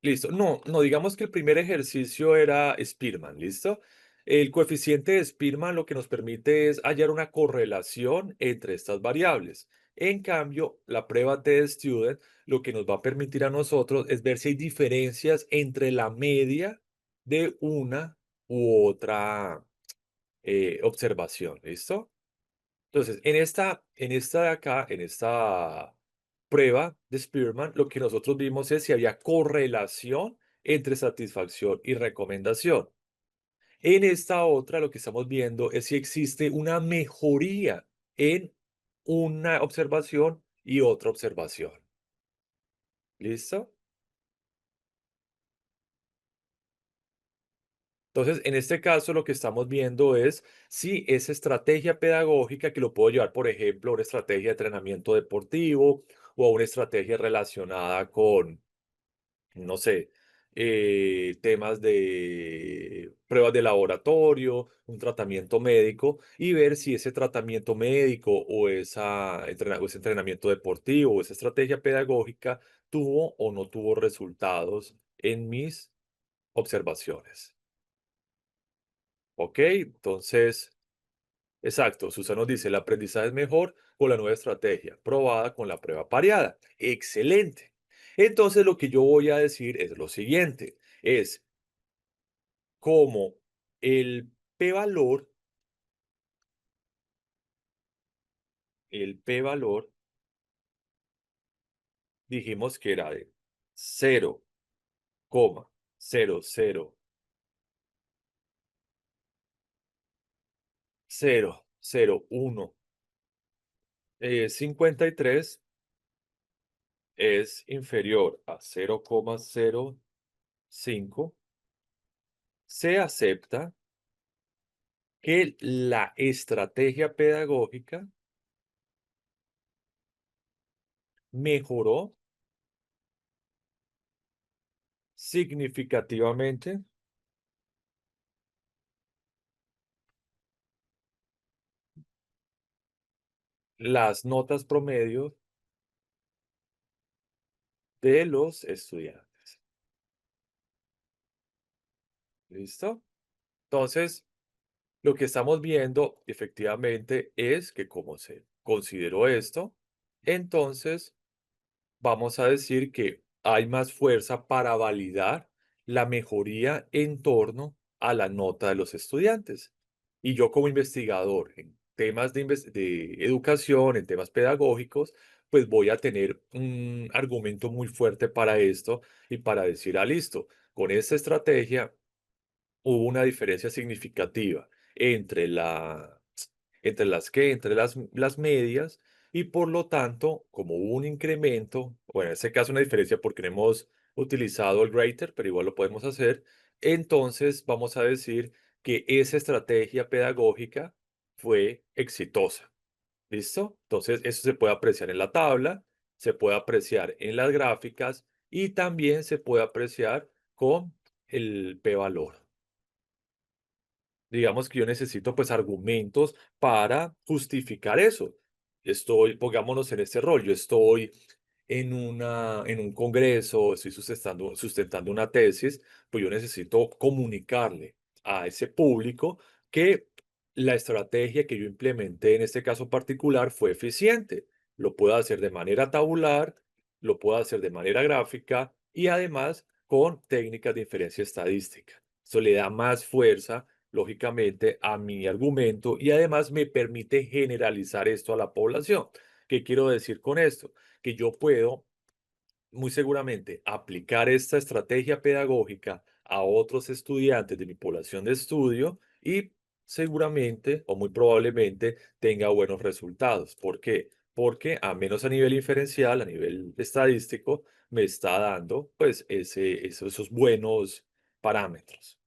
Listo. No, no, digamos que el primer ejercicio era Spearman, ¿listo? El coeficiente de Spearman lo que nos permite es hallar una correlación entre estas variables. En cambio, la prueba T-Student lo que nos va a permitir a nosotros es ver si hay diferencias entre la media de una u otra observación, ¿listo? Entonces, en esta de acá, en esta prueba de Spearman, lo que nosotros vimos es si había correlación entre satisfacción y recomendación. En esta otra, lo que estamos viendo es si existe una mejoría en una observación y otra observación. ¿Listo? Entonces, en este caso, lo que estamos viendo es si esa estrategia pedagógica que lo puedo llevar, por ejemplo, a una estrategia de entrenamiento deportivo o a una estrategia relacionada con, no sé, temas de pruebas de laboratorio, un tratamiento médico y ver si ese tratamiento médico o o ese entrenamiento deportivo o esa estrategia pedagógica tuvo o no tuvo resultados en mis observaciones. ¿Ok? Entonces, exacto, Susana nos dice, el aprendizaje es mejor con la nueva estrategia, probada con la prueba pareada. Excelente. Entonces, lo que yo voy a decir es lo siguiente, es como el p-valor, el p-valor, dijimos que era de 0,00001 53 es inferior a 0,05, se acepta que la estrategia pedagógica mejoró significativamente las notas promedio de los estudiantes. ¿Listo? Entonces, lo que estamos viendo efectivamente es que como se consideró esto, entonces vamos a decir que hay más fuerza para validar la mejoría en torno a la nota de los estudiantes. Y yo como investigador en temas de educación, en temas pedagógicos, pues voy a tener un argumento muy fuerte para esto y para decir, ah, listo, con esta estrategia hubo una diferencia significativa entre entre las medias y por lo tanto, como hubo un incremento, bueno, en este caso una diferencia porque no hemos utilizado el grater, pero igual lo podemos hacer, entonces vamos a decir que esa estrategia pedagógica fue exitosa. ¿Listo? Entonces, eso se puede apreciar en la tabla, se puede apreciar en las gráficas y también se puede apreciar con el p-valor. Digamos que yo necesito pues argumentos para justificar eso. Pongámonos en este rol, yo estoy en un congreso, estoy sustentando una tesis, pues yo necesito comunicarle a ese público que la estrategia que yo implementé en este caso particular fue eficiente. Lo puedo hacer de manera tabular, lo puedo hacer de manera gráfica y además con técnicas de inferencia estadística. Eso le da más fuerza, lógicamente, a mi argumento y además me permite generalizar esto a la población. ¿Qué quiero decir con esto? Que yo puedo muy seguramente aplicar esta estrategia pedagógica a otros estudiantes de mi población de estudio y seguramente o muy probablemente tenga buenos resultados. ¿Por qué? Porque a menos a nivel inferencial, a nivel estadístico, me está dando pues esos buenos parámetros.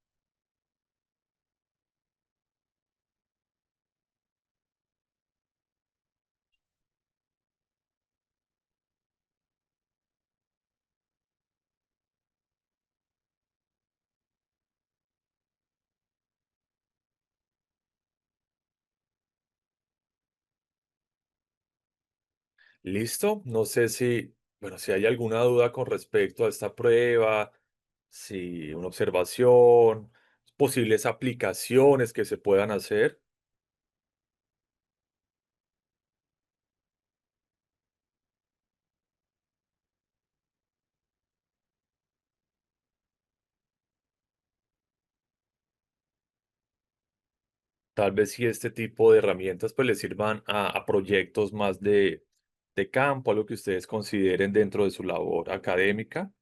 ¿Listo? No sé si, bueno, si hay alguna duda con respecto a esta prueba, si una observación, posibles aplicaciones que se puedan hacer. Tal vez si este tipo de herramientas pues le sirvan a proyectos más de campo, algo que ustedes consideren dentro de su labor académica.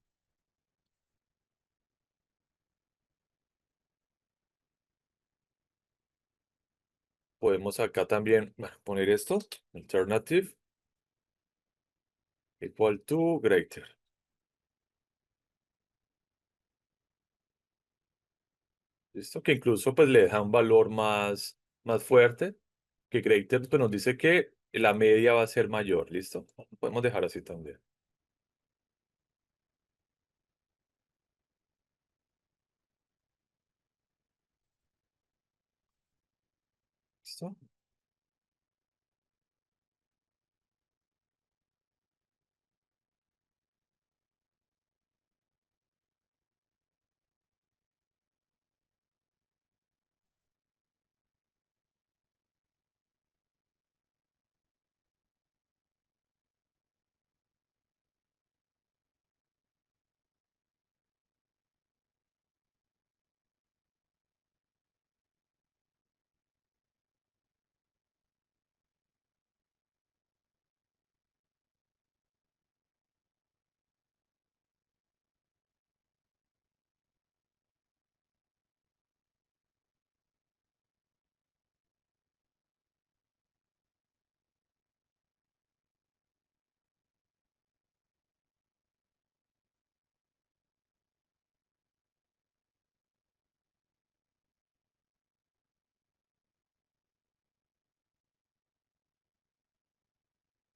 Podemos acá también, bueno, poner esto, alternative equal to greater. ¿Listo? Que incluso pues le deja un valor más fuerte, que greater pues nos dice que la media va a ser mayor. ¿Listo? Podemos dejar así también. ¿Listo?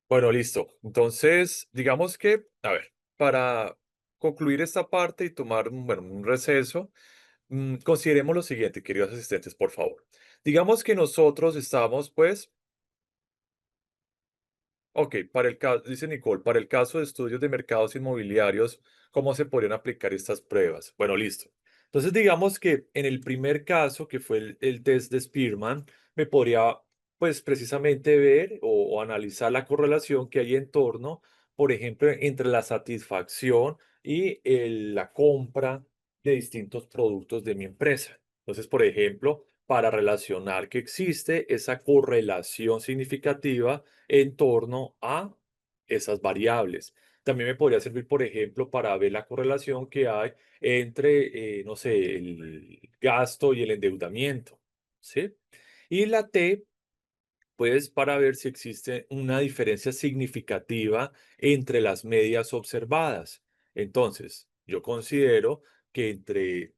Bueno, listo. Entonces, digamos que, a ver, para concluir esta parte y tomar bueno, un receso, consideremos lo siguiente, queridos asistentes, por favor. Digamos que nosotros estamos, pues, ok, para el caso, dice Nicole, para el caso de estudios de mercados inmobiliarios, ¿cómo se podrían aplicar estas pruebas? Bueno, listo. Entonces, digamos que en el primer caso, que fue el test de Spearman, me podría, pues, precisamente ver o analizar la correlación que hay en torno, por ejemplo, entre la satisfacción y la compra de distintos productos de mi empresa. Entonces, por ejemplo, para relacionar que existe esa correlación significativa en torno a esas variables. También me podría servir, por ejemplo, para ver la correlación que hay entre, no sé, el gasto y el endeudamiento, ¿sí? Y la T, pues, para ver si existe una diferencia significativa entre las medias observadas. Entonces, yo considero que entre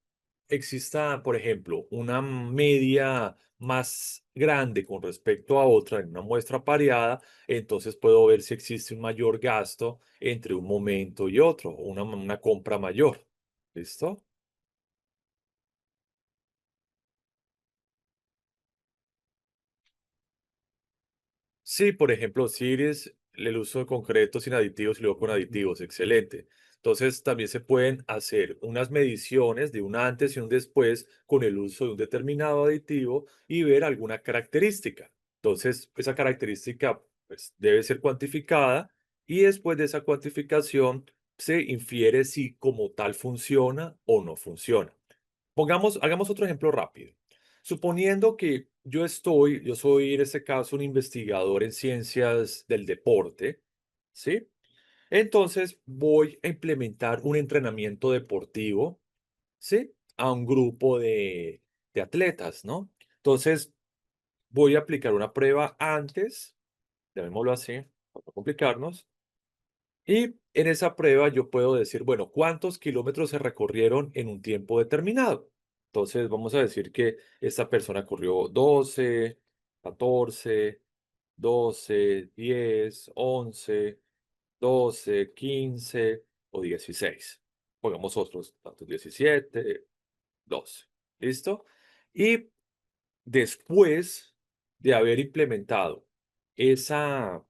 exista, por ejemplo, una media más grande con respecto a otra en una muestra pareada, entonces puedo ver si existe un mayor gasto entre un momento y otro, una compra mayor. ¿Listo? Sí, por ejemplo, si eres el uso de concreto sin aditivos y luego con aditivos, excelente. Entonces, también se pueden hacer unas mediciones de un antes y un después con el uso de un determinado aditivo y ver alguna característica. Entonces, esa característica pues, debe ser cuantificada y después de esa cuantificación se infiere si como tal funciona o no funciona. Hagamos otro ejemplo rápido. Suponiendo que yo soy en este caso un investigador en ciencias del deporte, ¿sí? Entonces voy a implementar un entrenamiento deportivo, ¿sí? A un grupo de atletas, ¿no? Entonces voy a aplicar una prueba antes, llamémoslo así, para no complicarnos, y en esa prueba yo puedo decir, bueno, ¿cuántos kilómetros se recorrieron en un tiempo determinado? Entonces vamos a decir que esta persona corrió 12, 14, 12, 10, 11, 12, 15 o 16. Pongamos otros tantos, 17, 12. ¿Listo? Y después de haber implementado esa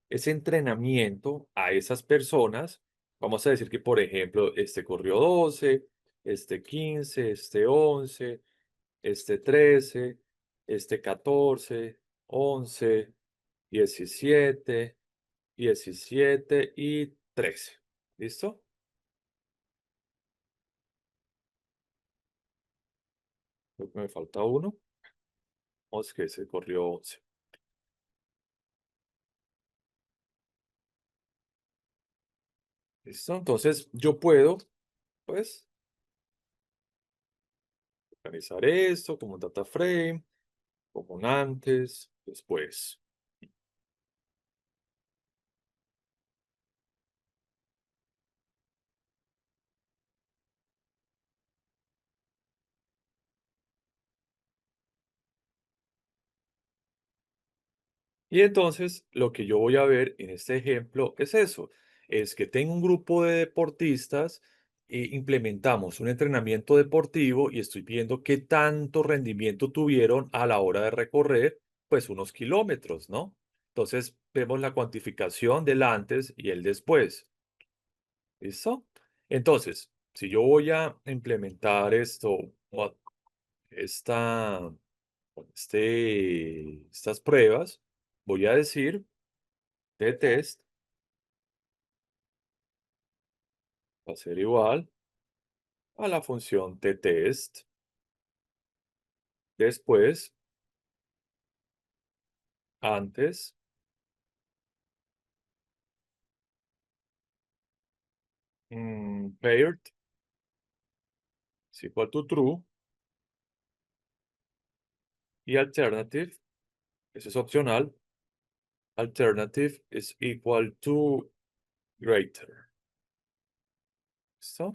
ese entrenamiento a esas personas, vamos a decir que, por ejemplo, este corrió 12, este 15, este 11, este 13, este 14, 11, 17, 17 y 13. ¿Listo? Creo que me falta uno. Vamos que se corrió 11. ¿Listo? Entonces yo puedo, pues, organizar esto como un data frame, como un antes, después. Y entonces lo que yo voy a ver en este ejemplo es eso, es que tengo un grupo de deportistas e implementamos un entrenamiento deportivo y estoy viendo qué tanto rendimiento tuvieron a la hora de recorrer pues unos kilómetros, ¿no? Entonces vemos la cuantificación del antes y el después, ¿listo? Entonces, si yo voy a implementar esto, o esta, estas pruebas, voy a decir test va a ser igual a la función test. Después, antes, paired is equal to true. Y alternative, eso es opcional. Alternative is equal to greater. ¿Listo?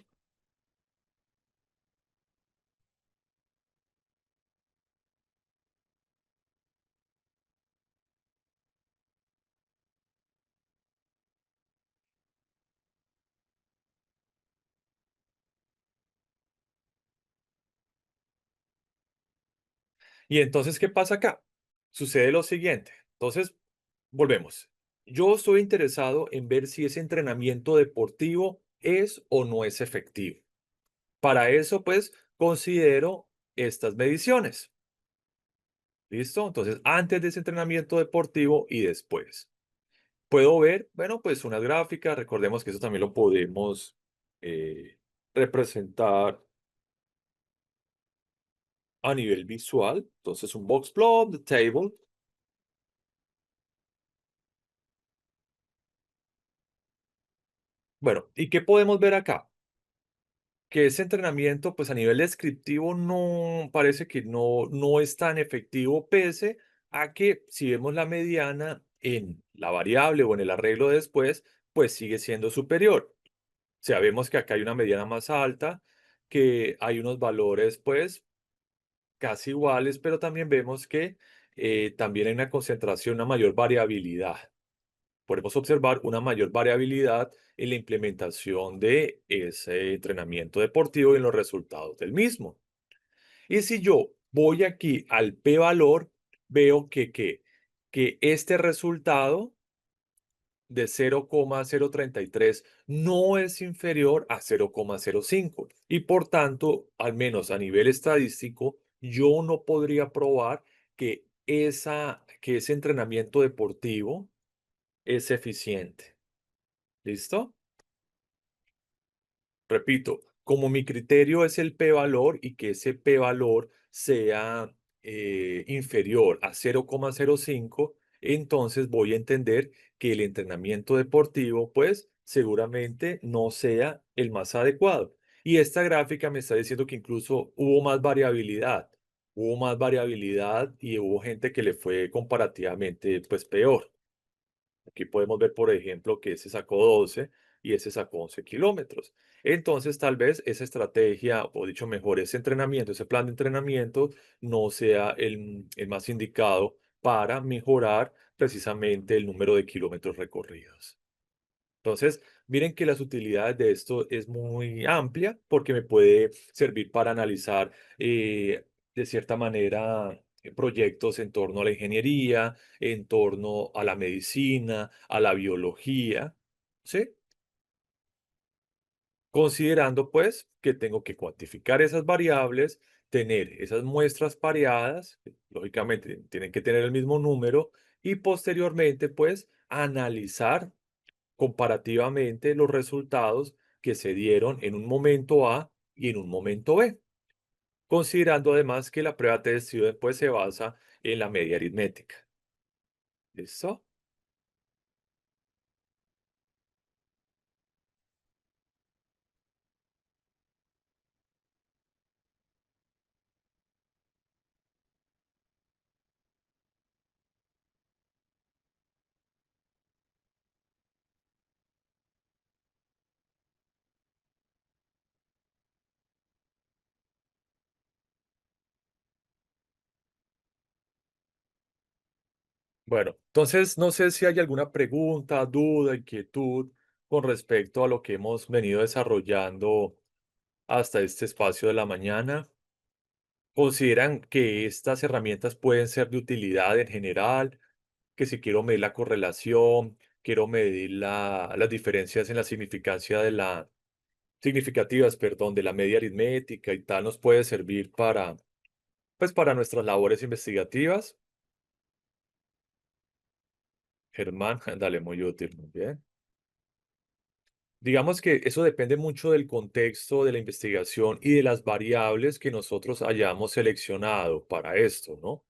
Y entonces, ¿qué pasa acá? Sucede lo siguiente. Entonces, volvemos. Yo estoy interesado en ver si ese entrenamiento deportivo es o no es efectivo. Para eso, pues, considero estas mediciones. ¿Listo? Entonces, antes de ese entrenamiento deportivo y después. Puedo ver, bueno, pues una gráfica. Recordemos que eso también lo podemos eh, representar a nivel visual. Entonces, un box plot, the table. Bueno, ¿y qué podemos ver acá? Que ese entrenamiento, pues a nivel descriptivo, no parece que no es tan efectivo, pese a que si vemos la mediana en la variable o en el arreglo de después, pues sigue siendo superior. Sea, vemos que acá hay una mediana más alta, que hay unos valores, pues, casi iguales, pero también vemos que también hay una concentración, una mayor variabilidad. Podemos observar una mayor variabilidad en la implementación de ese entrenamiento deportivo y en los resultados del mismo. Y si yo voy aquí al p-valor, veo que este resultado de 0,033 no es inferior a 0,05 y por tanto, al menos a nivel estadístico, yo no podría probar que ese entrenamiento deportivo es eficiente. ¿Listo? Repito, como mi criterio es el p-valor y que ese p-valor sea inferior a 0,05, entonces voy a entender que el entrenamiento deportivo, pues seguramente no sea el más adecuado. Y esta gráfica me está diciendo que incluso hubo más variabilidad. Hubo más variabilidad y hubo gente que le fue comparativamente, pues, peor. Aquí podemos ver, por ejemplo, que ese sacó 12 y ese sacó 11 kilómetros. Entonces, tal vez esa estrategia, o dicho mejor, ese entrenamiento, ese plan de entrenamiento, no sea el más indicado para mejorar precisamente el número de kilómetros recorridos. Entonces, miren que las utilidades de esto es muy amplia porque me puede servir para analizar de cierta manera proyectos en torno a la ingeniería, en torno a la medicina, a la biología, ¿sí? Considerando pues que tengo que cuantificar esas variables, tener esas muestras pareadas, que lógicamente tienen que tener el mismo número, y posteriormente pues analizar comparativamente los resultados que se dieron en un momento A y en un momento B, considerando además que la prueba de Student pues se basa en la media aritmética. ¿Listo? Bueno, entonces no sé si hay alguna pregunta, duda, inquietud con respecto a lo que hemos venido desarrollando hasta este espacio de la mañana. ¿Consideran que estas herramientas pueden ser de utilidad en general? Que si quiero medir la correlación, quiero medir las diferencias en la significancia de significativas, perdón, de la media aritmética y tal, nos puede servir para, pues, para nuestras labores investigativas. Germán, dale, muy útil, muy bien. Digamos que eso depende mucho del contexto de la investigación y de las variables que nosotros hayamos seleccionado para esto, ¿no?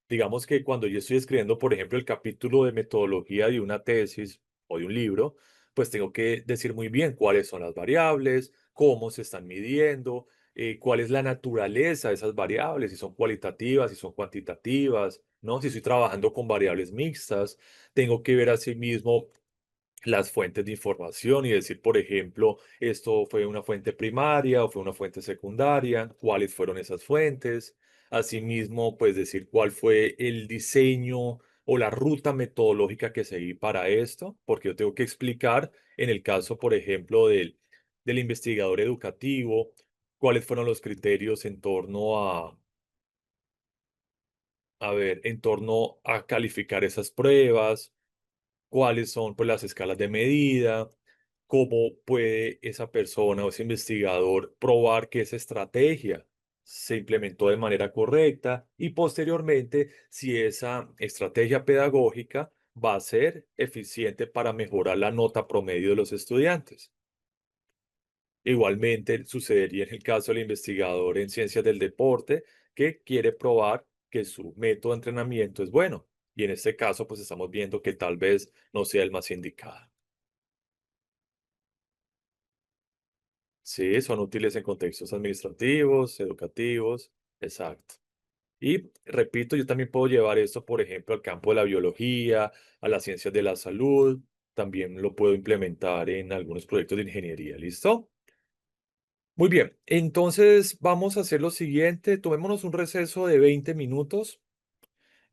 Digamos que cuando yo estoy escribiendo, por ejemplo, el capítulo de metodología de una tesis o de un libro, pues tengo que decir muy bien cuáles son las variables, cómo se están midiendo, cuál es la naturaleza de esas variables, si son cualitativas, si son cuantitativas, ¿no? Si estoy trabajando con variables mixtas, tengo que ver asimismo las fuentes de información y decir, por ejemplo, esto fue una fuente primaria o fue una fuente secundaria, cuáles fueron esas fuentes. Asimismo, pues decir cuál fue el diseño o la ruta metodológica que seguí para esto, porque yo tengo que explicar en el caso, por ejemplo, del investigador educativo, cuáles fueron los criterios en torno a ver, en torno a calificar esas pruebas, cuáles son pues, las escalas de medida, cómo puede esa persona o ese investigador probar que esa estrategia se implementó de manera correcta y posteriormente si esa estrategia pedagógica va a ser eficiente para mejorar la nota promedio de los estudiantes. Igualmente sucedería en el caso del investigador en ciencias del deporte que quiere probar que su método de entrenamiento es bueno. Y en este caso, pues estamos viendo que tal vez no sea el más indicado. Sí, son útiles en contextos administrativos, educativos, exacto. Y repito, yo también puedo llevar esto, por ejemplo, al campo de la biología, a las ciencias de la salud. También lo puedo implementar en algunos proyectos de ingeniería. ¿Listo? Muy bien, entonces vamos a hacer lo siguiente, tomémonos un receso de 20 minutos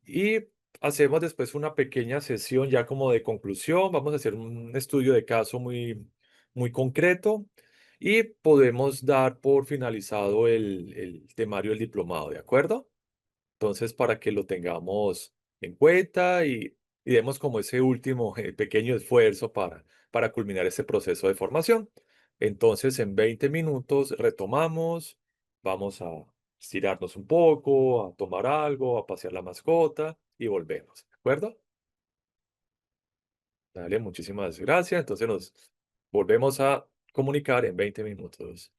y hacemos después una pequeña sesión ya como de conclusión. Vamos a hacer un estudio de caso muy concreto y podemos dar por finalizado el temario del diplomado, ¿de acuerdo? Entonces, para que lo tengamos en cuenta y demos como ese último pequeño esfuerzo para culminar ese proceso de formación. Entonces, en 20 minutos retomamos, vamos a estirarnos un poco, a tomar algo, a pasear la mascota y volvemos. ¿De acuerdo? Dale, muchísimas gracias. Entonces nos volvemos a comunicar en 20 minutos.